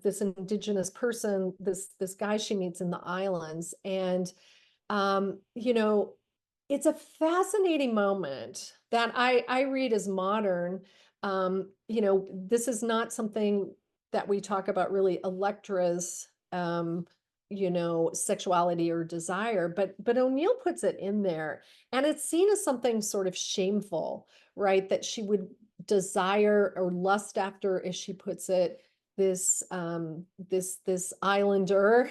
this indigenous person, this guy she meets in the islands. And, you know, it's a fascinating moment that I read as modern. You know, this is not something that we talk about really Electra's, sexuality or desire, but O'Neill puts it in there, and it's seen as something sort of shameful, right? That she would desire or lust after, as she puts it, this islander,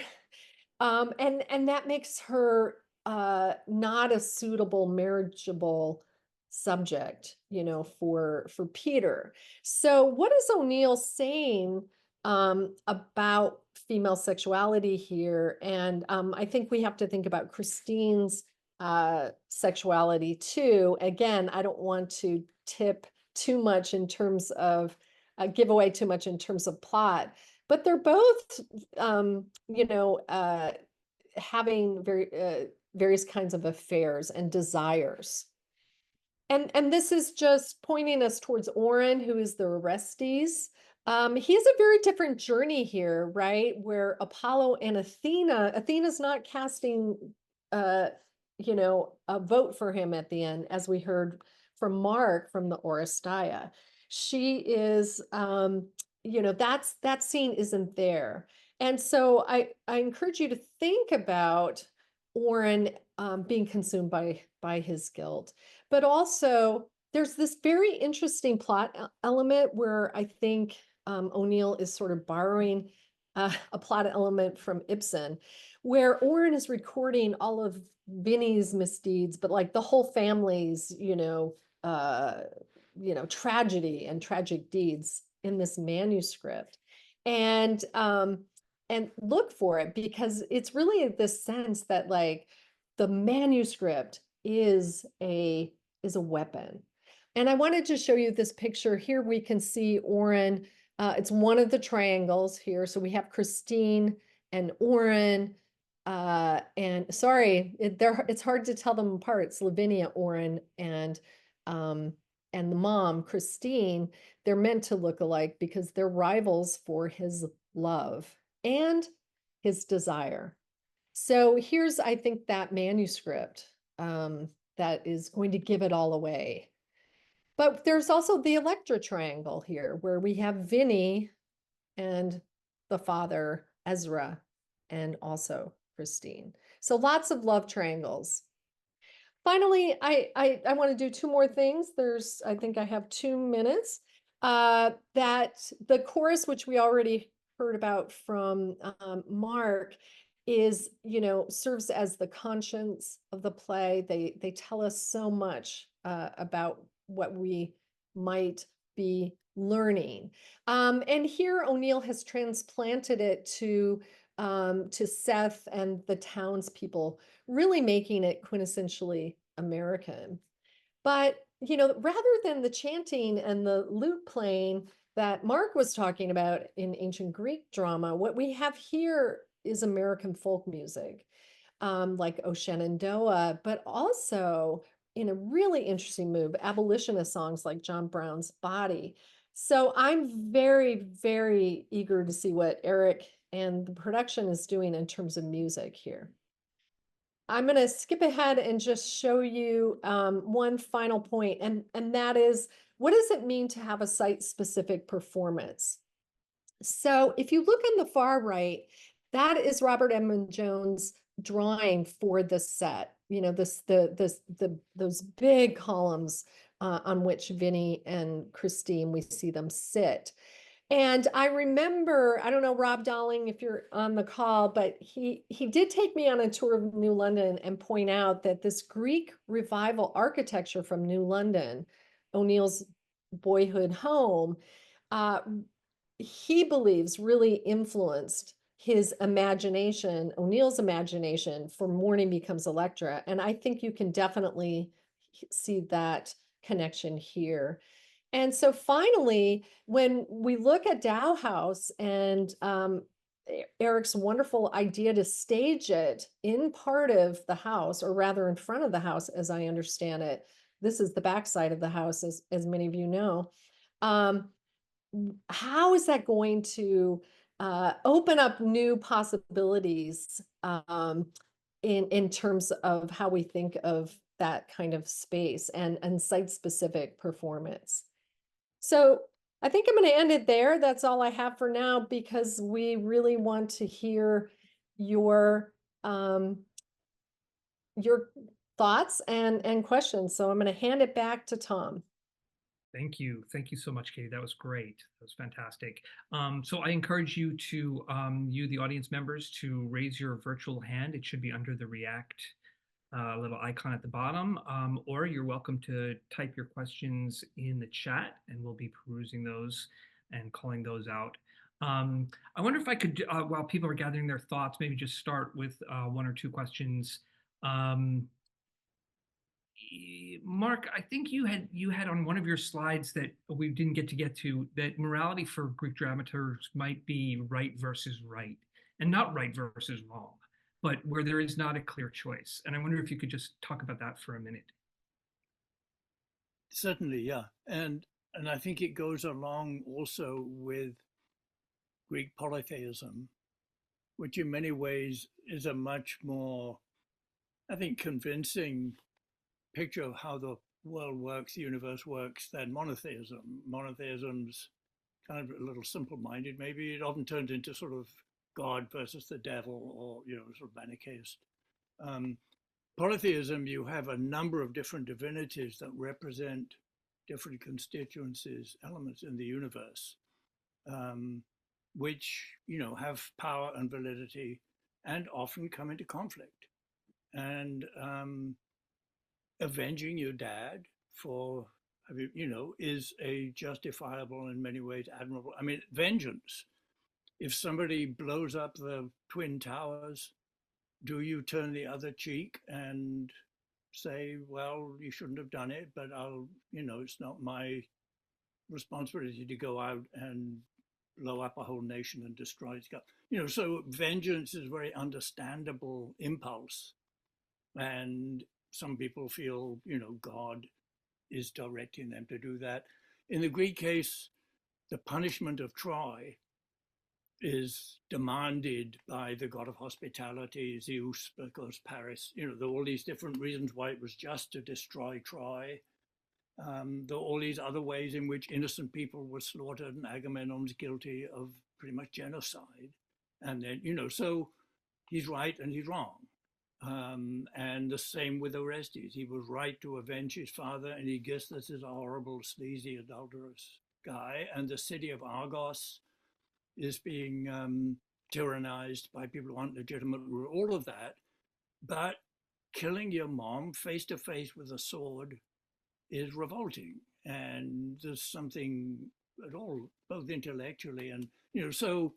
and that makes her not a suitable marriageable subject, for Peter. So what is O'Neill saying about female sexuality here? And I think we have to think about Christine's sexuality too. Again, I don't want to tip too much in terms of give away too much in terms of plot, but they're both having various kinds of affairs and desires. And this is just pointing us towards Oren, who is the Orestes. He has a very different journey here, right? Where Apollo and Athena's not casting, a vote for him at the end, as we heard from Mark from the Oresteia. She is, that scene isn't there. And so I encourage you to think about Oren being consumed by his guilt. But also, there's this very interesting plot element where I think O'Neill is sort of borrowing a plot element from Ibsen, where Oren is recording all of Vinny's misdeeds, but like the whole family's, tragedy and tragic deeds in this manuscript. And look for it, because it's really this sense that like the manuscript is a weapon. And I wanted to show you this picture here. We can see Oren. It's one of the triangles here. So we have Christine and Oren. And sorry, it's hard to tell them apart. It's Lavinia, Oren, and the mom, Christine. They're meant to look alike because they're rivals for his love and his desire. So here's, I think, that manuscript that is going to give it all away. But there's also the Electra triangle here, where we have Vinny and the father, Ezra, and also Christine. So lots of love triangles. Finally, I want to do two more things. I think I have 2 minutes. That the chorus, which we already heard about from Mark, is, serves as the conscience of the play. They tell us so much about what we might be learning. And here O'Neill has transplanted it to Seth and the townspeople, really making it quintessentially American. But, rather than the chanting and the lute playing that Mark was talking about in ancient Greek drama, what we have here is American folk music, like O Shenandoah, but also in a really interesting move, abolitionist songs like John Brown's Body. So I'm very, very eager to see what Eric and the production is doing in terms of music here. I'm going to skip ahead and just show you one final point, and that is, what does it mean to have a site-specific performance? So if you look on the far right, that is Robert Edmund Jones' drawing for the set. You know, those big columns on which Vinny and Christine, we see them sit. And I remember, I don't know, Rob Dolling, if you're on the call, but he did take me on a tour of New London and point out that this Greek revival architecture from New London, O'Neill's boyhood home, he believes really influenced his imagination, O'Neill's imagination for Mourning Becomes Electra. And I think you can definitely see that connection here. And so finally, when we look at Dow House and Eric's wonderful idea to stage it in part of the house, or rather in front of the house, as I understand it, this is the backside of the house, as many of you know. How is that going to open up new possibilities in terms of how we think of that kind of space and site-specific performance? So I think I'm going to end it there. That's all I have for now, because we really want to hear your thoughts and questions. So I'm going to hand it back to Tom. Thank you. Thank you so much, Katie. That was great. That was fantastic. So I encourage you to, you, the audience members, to raise your virtual hand. It should be under the React little icon at the bottom, or you're welcome to type your questions in the chat, and we'll be perusing those and calling those out. I wonder if I could, while people are gathering their thoughts, maybe just start with one or two questions. Mark, I think you had on one of your slides that we didn't get to, that morality for Greek dramaturgs might be right versus right, and not right versus wrong, but where there is not a clear choice. And I wonder if you could just talk about that for a minute. Certainly, yeah. And I think it goes along also with Greek polytheism, which in many ways is a much more, I think, convincing picture of how the world works, the universe works, than monotheism. Monotheism's kind of a little simple-minded, maybe. It often turns into sort of God versus the devil, or, you know, sort of Manichaeist. Polytheism, you have a number of different divinities that represent different constituencies, elements in the universe, which, you know, have power and validity and often come into conflict. And avenging your dad for, you know, is a justifiable, in many ways, admirable. I mean, vengeance. If somebody blows up the Twin Towers, do you turn the other cheek and say, well, you shouldn't have done it, but I'll, you know, it's not my responsibility to go out and blow up a whole nation and destroy its gut. You know, so vengeance is a very understandable impulse. And some people feel, you know, God is directing them to do that. In the Greek case, the punishment of Troy is demanded by the god of hospitality, Zeus, because Paris, you know, there are all these different reasons why it was just to destroy Troy. There are all these other ways in which innocent people were slaughtered, and Agamemnon's guilty of pretty much genocide. And then, you know, so he's right and he's wrong. And the same with Orestes. He was right to avenge his father, and Aeschylus is a horrible, sleazy, adulterous guy. And the city of Argos is being tyrannized by people who aren't legitimate, all of that. But killing your mom face to face with a sword is revolting. And there's something at all, both intellectually and, you know, so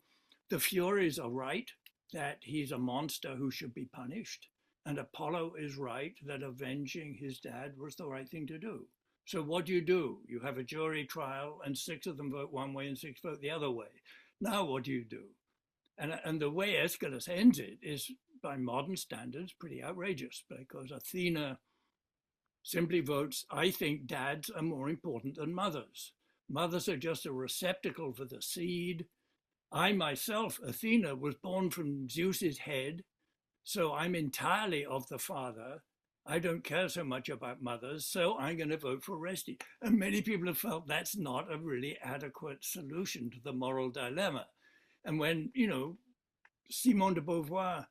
the Furies are right that he's a monster who should be punished. And Apollo is right that avenging his dad was the right thing to do. So what do? You have a jury trial and 6 of them vote one way and 6 vote the other way. Now what do? And the way Aeschylus ends it is, by modern standards, pretty outrageous, because Athena simply votes, I think dads are more important than mothers. Mothers are just a receptacle for the seed. I myself, Athena, was born from Zeus's head, so I'm entirely of the father. I don't care so much about mothers, so I'm going to vote for Oreste. And many people have felt that's not a really adequate solution to the moral dilemma. And when, Simone de Beauvoir,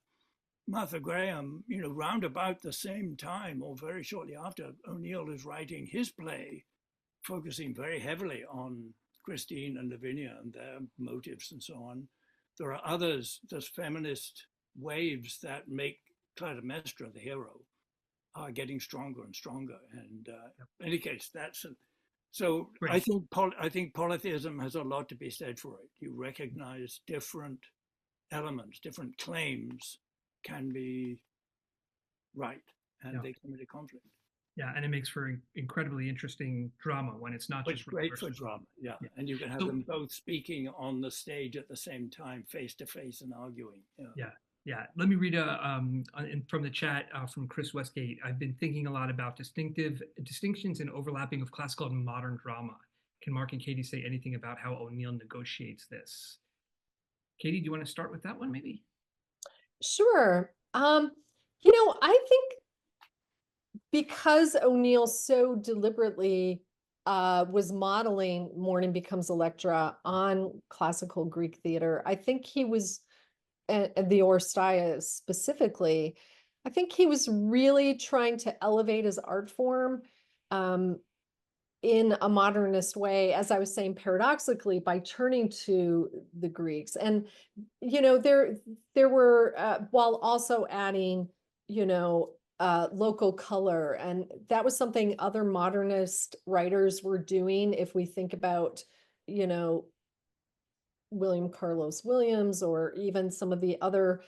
Martha Graham, round about the same time or very shortly after, O'Neill is writing his play, focusing very heavily on Christine and Lavinia and their motives and so on. There are others, there's feminist waves that make Clytemnestra the hero, are getting stronger and stronger. And in any case, so Great. I think polytheism has a lot to be said for it. You recognize different elements, different claims can be right, and they come into conflict. Yeah, and it makes for incredibly interesting drama when it's not just great for drama. Yeah, and you can have them both speaking on the stage at the same time, face to face, and arguing. Yeah. Let me read from the chat from Chris Westgate. I've been thinking a lot about distinctions and overlapping of classical and modern drama. Can Mark and Katie say anything about how O'Neill negotiates this? Katie, do you want to start with that one, maybe? Sure. I think because O'Neill so deliberately was modeling Mourning Becomes Electra on classical Greek theater, I think he was, the Oresteia specifically, I think he was really trying to elevate his art form in a modernist way, as I was saying, paradoxically, by turning to the Greeks. And, there were, while also adding, local color. And that was something other modernist writers were doing. If we think about, William Carlos Williams, or even some of the other,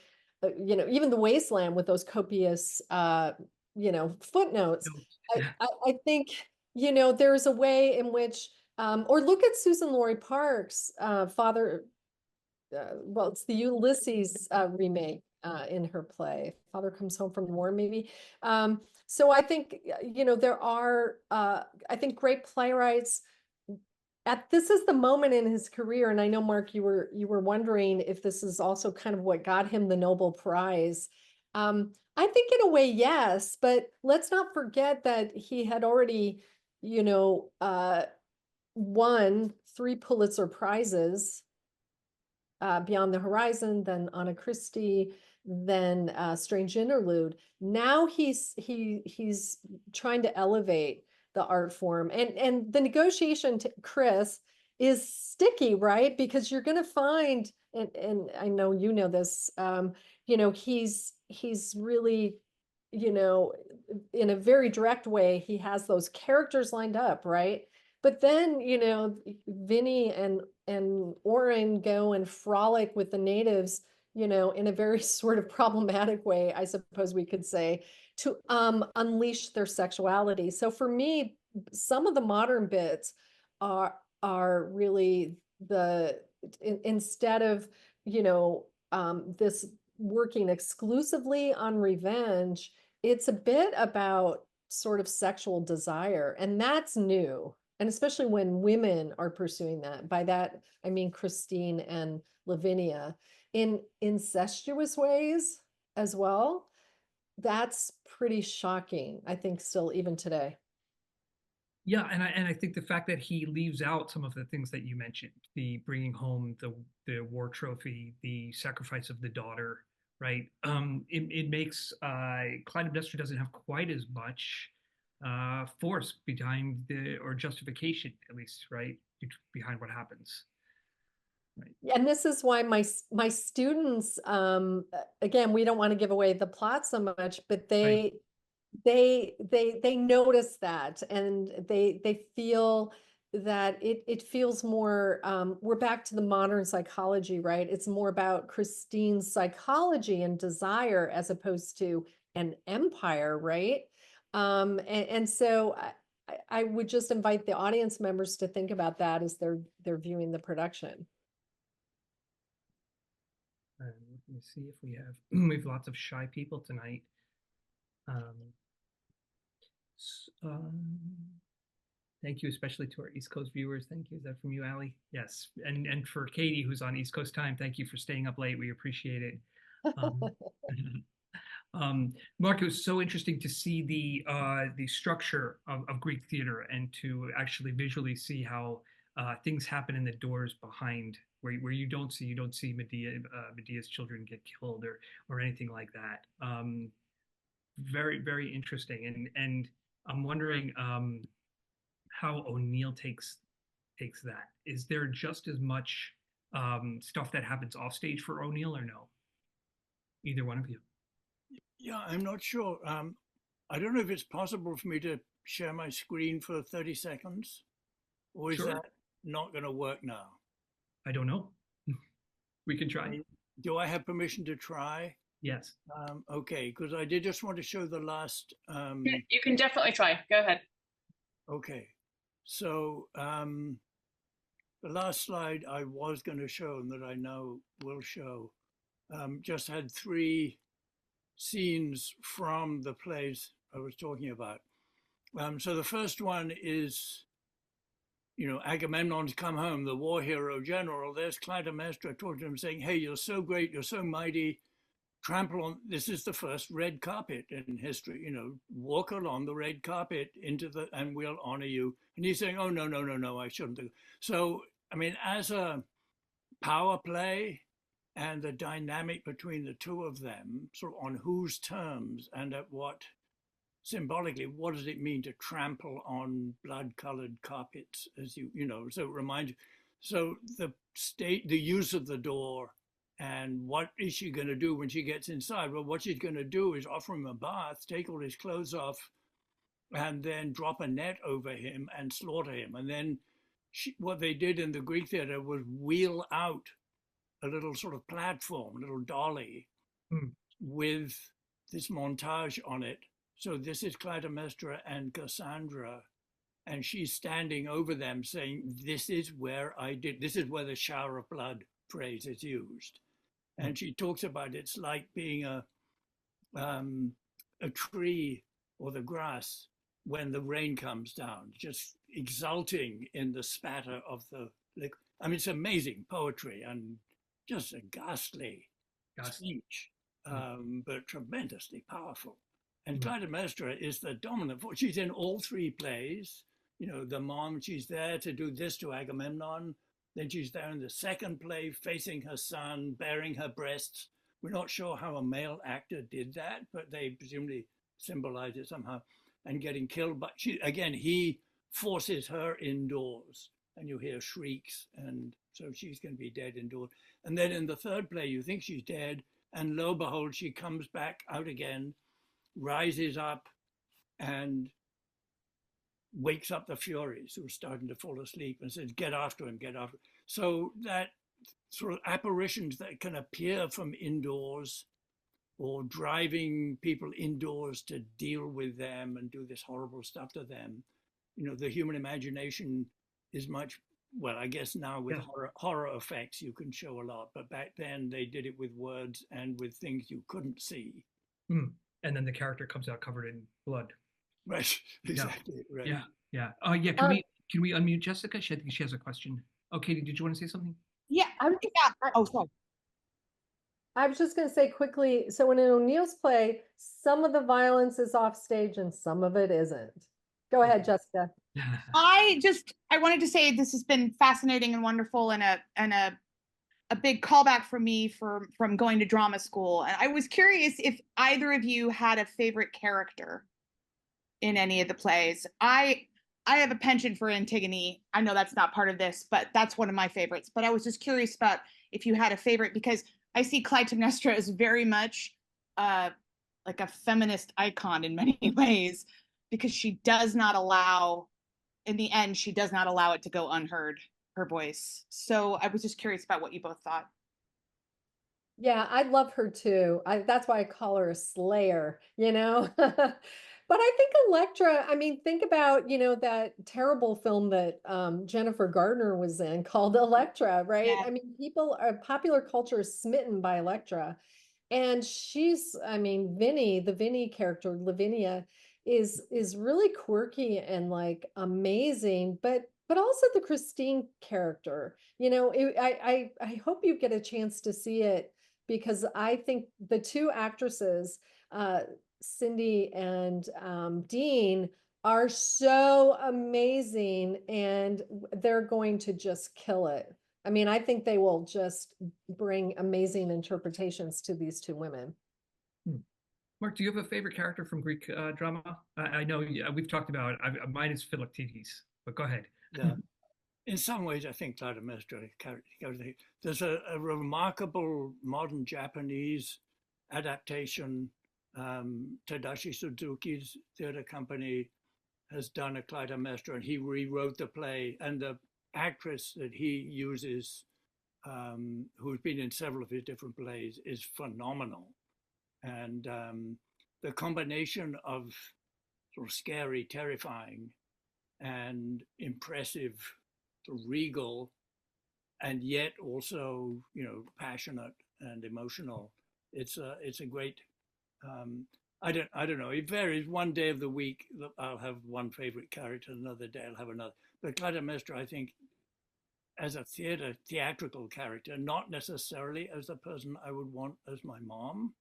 even the Wasteland with those copious, footnotes. I think, there's a way in which, or look at Susan Laurie Parks' it's the Ulysses remake in her play, Father Comes Home from the War, maybe. So I think, there are, I think, great playwrights. This is the moment in his career, and I know, Mark, you were wondering if this is also kind of what got him the Nobel Prize. I think in a way, yes, but let's not forget that he had already, won 3 Pulitzer Prizes, Beyond the Horizon, then Anna Christie, then Strange Interlude. Now he's trying to elevate the art form, and the negotiation, to Chris, is sticky, right? Because you're going to find, and I know you know this, he's really, in a very direct way, he has those characters lined up, right? But then, Vinny and Oren go and frolic with the natives, in a very sort of problematic way, I suppose we could say, to unleash their sexuality. So for me, some of the modern bits are really instead of, this working exclusively on revenge, it's a bit about sort of sexual desire, and that's new. And especially when women are pursuing that. By that, I mean Christine and Lavinia, in incestuous ways as well. That's pretty shocking, I think, still even today. Yeah, and I think the fact that he leaves out some of the things that you mentioned, the bringing home the war trophy, the sacrifice of the daughter, right? It makes Clytemnestra doesn't have quite as much force behind or justification, at least, right, behind what happens. Right. And this is why my students, again, we don't want to give away the plot so much, but they notice that, and they feel that it feels more, we're back to the modern psychology, right? It's more about Christine's psychology and desire as opposed to an empire, right? And so I would just invite the audience members to think about that as they're viewing the production. Let me see if we have lots of shy people tonight. Thank you, especially to our East Coast viewers. Thank you. Is that from you, Allie? Yes. And for Katie, who's on East Coast time, thank you for staying up late. We appreciate it. Um, Mark, it was so interesting to see the structure of Greek theater and to actually visually see how things happen in the doors behind where you don't see Medea's children get killed or anything like that. Very, very interesting. And I'm wondering how O'Neill takes that. Is there just as much stuff that happens off stage for O'Neill or no? Either one of you. Yeah, I'm not sure. I don't know if it's possible for me to share my screen for 30 seconds, or is Sure. that not going to work now? I don't know. We can try. Do I have permission to try? Yes. Okay, because I did just want to show the last. You can definitely try. Go ahead. Okay, so the last slide I was going to show and that I now will show just had 3 scenes from the plays I was talking about. So the first one is, Agamemnon's come home, the war hero general. There's Clytemnestra talking to him saying, hey, you're so great, you're so mighty, trample on, this is the first red carpet in history, walk along the red carpet and we'll honor you. And he's saying, oh, no, I shouldn't do. So, as a power play, and the dynamic between the two of them, sort of on whose terms and at what, symbolically, what does it mean to trample on blood-colored carpets, as so it reminds you. So the use of the door, and what is she going to do when she gets inside? Well, what she's going to do is offer him a bath, take all his clothes off, and then drop a net over him and slaughter him. And then what they did in the Greek theater was wheel out a little sort of platform, a little dolly with this montage on it. So this is Clytemnestra and Cassandra, and she's standing over them saying, this is where the shower of blood phrase is used. And she talks about it's like being a tree or the grass when the rain comes down, just exulting in the spatter of the liquid. It's amazing poetry and just a ghastly speech, but tremendously powerful. And Clytemnestra is the dominant force. She's in all 3 plays. The mom, she's there to do this to Agamemnon. Then she's there in the second play, facing her son, bearing her breasts. We're not sure how a male actor did that, but they presumably symbolize it somehow. And getting killed, but he forces her indoors, and you hear shrieks, and so she's going to be dead indoors. And then in the third play, you think she's dead, and lo and behold, she comes back out again, rises up, and wakes up the Furies who are starting to fall asleep and says, get after him, get after him. So that sort of apparitions that can appear from indoors or driving people indoors to deal with them and do this horrible stuff to them. The human imagination is much, well, I guess now with horror effects, you can show a lot, but back then they did it with words and with things you couldn't see. And then the character comes out covered in blood. Right, exactly. Yeah. Right. Yeah. Can we unmute Jessica? I think she has a question. Oh, Katie, did you want to say something? Yeah. Oh, sorry. I was just going to say quickly, so in an O'Neill's play, some of the violence is off stage and some of it isn't. Go ahead, Jessica. I wanted to say this has been fascinating and wonderful and a big callback for me from going to drama school. And I was curious if either of you had a favorite character in any of the plays. I have a penchant for Antigone. I know that's not part of this, but that's one of my favorites. But I was just curious about if you had a favorite, because I see Clytemnestra as very much like a feminist icon in many ways, because she does not allow, in the end, she does not allow it to go unheard, her voice. So I was just curious about what you both thought. Yeah, I love her too. That's why I call her a slayer, But I think Electra, think about, that terrible film that Jennifer Gardner was in called Electra, right? Yeah. Popular culture is smitten by Electra. And she's, Vinnie, the Vinnie character, Lavinia, is really quirky and like amazing, but also the Christine character. I hope you get a chance to see it, because I think the two actresses, Cindy and Dean, are so amazing, and they're going to just kill it. I mean, I think they will just bring amazing interpretations to these two women. Mark, do you have a favorite character from Greek drama? I know we've talked about mine is Philoctetes, but go ahead. Yeah. In some ways, I think Clytemnestra, there's a remarkable modern Japanese adaptation. Tadashi Suzuki's theater company has done a Clytemnestra, and he rewrote the play. And the actress that he uses, who's been in several of his different plays, is phenomenal. And the combination of sort of scary, terrifying, and impressive, regal, and yet also, passionate and emotional. It's a great. I don't know. It varies. One day of the week, I'll have one favorite character. Another day, I'll have another. But Clytemnestra, I think, as a theatrical character, not necessarily as the person I would want as my mom,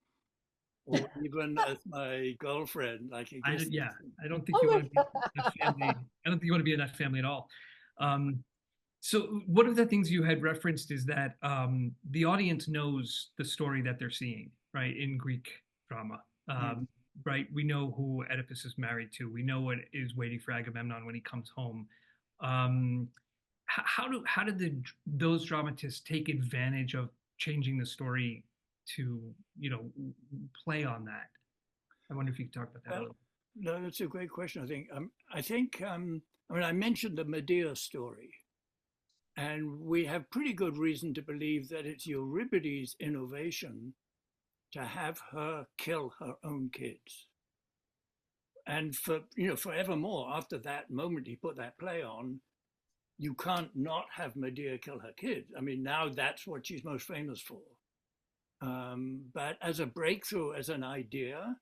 or even as my girlfriend. Like, I don't think Oh you my want to be in that family. I don't think you want to be in that family at all. So one of the things you had referenced is that the audience knows the story that they're seeing, right, in Greek drama. Right, we know who Oedipus is married to. We know what is waiting for Agamemnon when he comes home. How did those dramatists take advantage of changing the story to play on that? I wonder if you could talk about that a little. No, that's a great question. I think I mentioned the Medea story, and we have pretty good reason to believe that it's Euripides' innovation to have her kill her own kids. And forevermore, after that moment he put that play on, you can't not have Medea kill her kids. I mean, now that's what she's most famous for. But as a breakthrough, as an idea,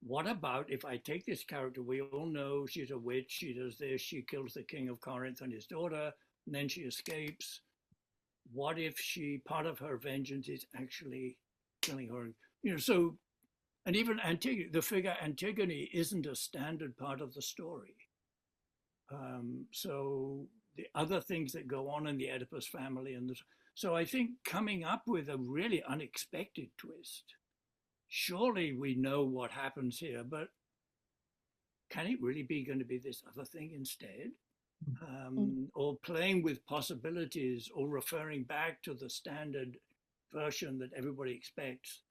what about if I take this character, we all know she's a witch, she does this, she kills the king of Corinth and his daughter, and then she escapes. What if part of her vengeance is actually killing her? And even Antigone, the figure Antigone isn't a standard part of the story. So the other things that go on in the Oedipus family, so I think coming up with a really unexpected twist. Surely we know what happens here, but can it really be going to be this other thing instead? Or playing with possibilities, or referring back to the standard version that everybody expects,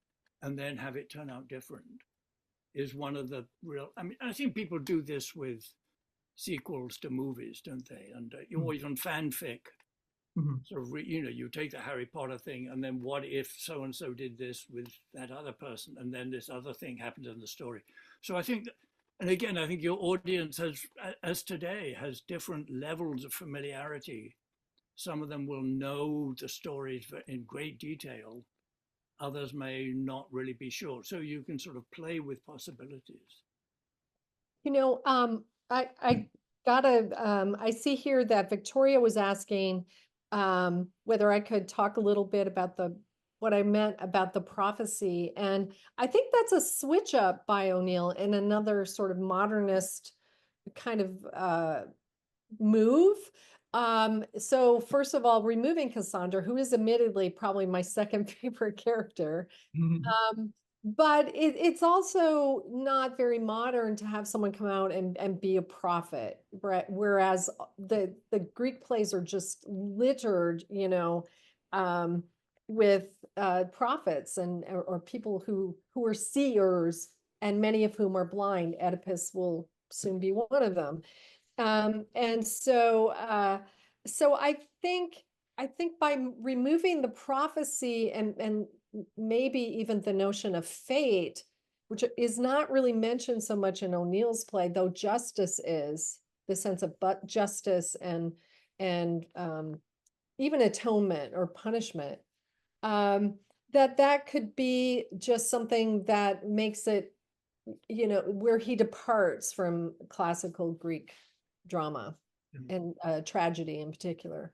and then have it turn out different, is one of the real. I mean, I think people do this with sequels to movies, don't they? And or even fanfic. So you take the Harry Potter thing, and then what if so and so did this with that other person, and then this other thing happened in the story. So I think, and again, I think your audience as today, has different levels of familiarity. Some of them will know the stories in great detail. Others may not really be sure. So you can sort of play with possibilities. I see here that Victoria was asking whether I could talk a little bit about what I meant about the prophecy. And I think that's a switch up by O'Neill in another sort of modernist kind of move. So first of all, removing Cassandra, who is admittedly probably my second favorite character. But it's also not very modern to have someone come out and be a prophet, whereas the Greek plays are just littered, with prophets or people who are seers, and many of whom are blind. Oedipus will soon be one of them. And so I think by removing the prophecy and maybe even the notion of fate, which is not really mentioned so much in O'Neill's play, though justice is, the sense of justice and even atonement or punishment, that could be just something that makes it where he departs from classical Greek drama and tragedy in particular.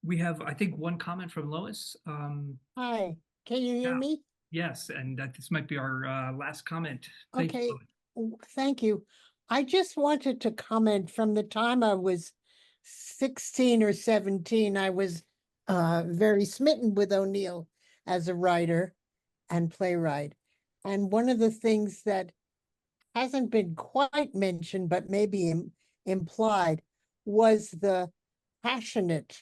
We have, I think, one comment from Lois. Hi, can you hear yeah. me? Yes, and this might be our last comment. Thank Okay, you. Thank you. I just wanted to comment from the time I was 16 or 17, I was very smitten with O'Neill as a writer and playwright. And one of the things that hasn't been quite mentioned, but maybe implied, was the passionate,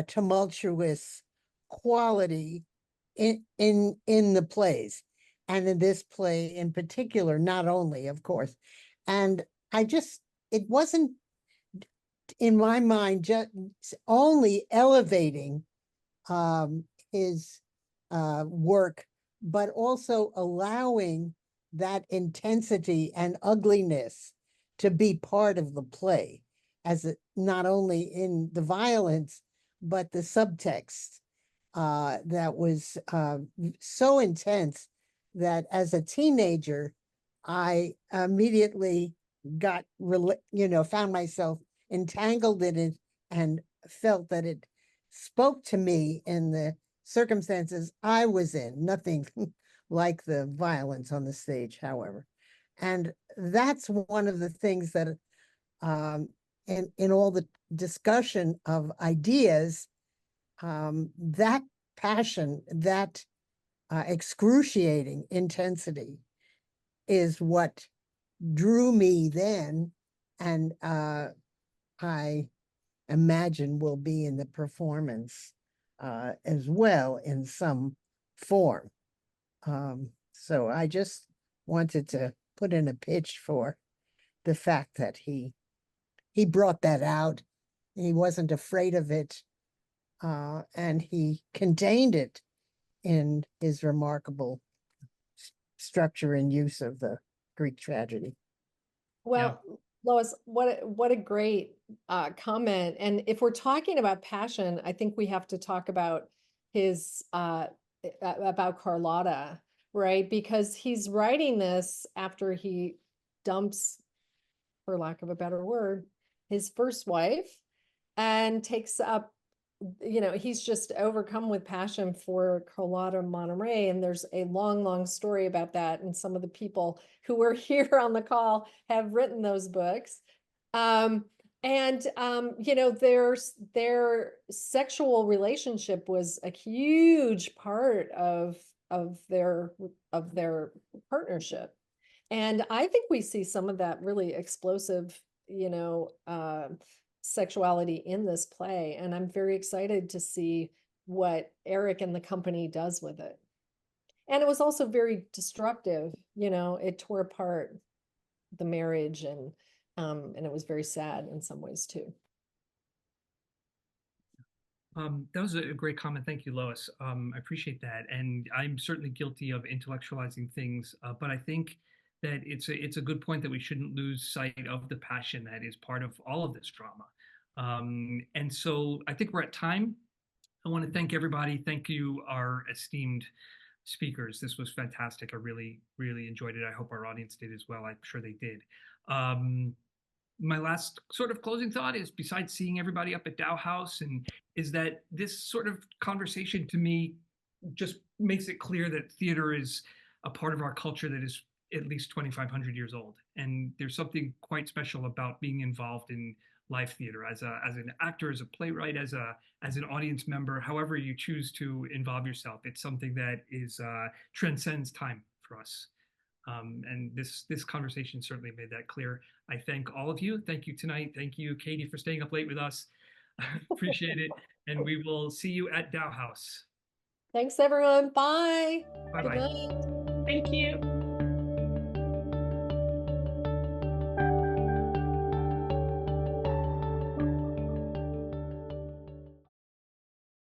tumultuous quality in the plays, and in this play in particular, not only, of course. And it wasn't, in my mind, just only elevating his work, but also allowing that intensity and ugliness to be part of the play, not only in the violence, but the subtext that was so intense that as a teenager, I immediately found myself entangled in it and felt that it spoke to me in the circumstances I was in. Nothing like the violence on the stage, however. And that's one of the things that in all the discussion of ideas, that passion, that excruciating intensity is what drew me then, and I imagine will be in the performance as well in some form. So I just wanted to put in a pitch for the fact that he brought that out. He wasn't afraid of it, and he contained it in his remarkable structure and use of the Greek tragedy. Well, yeah. Lois, what a great comment. And if we're talking about passion, I think we have to talk about his about Carlotta, right? Because he's writing this after he dumps, for lack of a better word, his first wife, and takes up, he's just overcome with passion for Carlotta Monterey. And there's a long story about that. And some of the people who were here on the call have written those books. Their sexual relationship was a huge part of their partnership. And I think we see some of that really explosive, sexuality in this play. And I'm very excited to see what Eric and the company does with it. And it was also very destructive, it tore apart the marriage, and it was very sad in some ways too. That was a great comment. Thank you, Lois. I appreciate that. And I'm certainly guilty of intellectualizing things, but I think that it's a good point that we shouldn't lose sight of the passion that is part of all of this drama. And so I think we're at time. I want to thank everybody. Thank you, our esteemed speakers. This was fantastic. I really enjoyed it. I hope our audience did as well. I'm sure they did. My last sort of closing thought is, besides seeing everybody up at Dow House, is that this sort of conversation to me just makes it clear that theater is a part of our culture that is at least 2,500 years old. And there's something quite special about being involved in live theater as an actor, as a playwright, as an audience member, however you choose to involve yourself. It's something that is transcends time for us. And this conversation certainly made that clear. I thank all of you. Thank you tonight. Thank you, Katie, for staying up late with us. Appreciate it. And we will see you at Dow House. Thanks, everyone. Bye. Bye-bye. Thank you.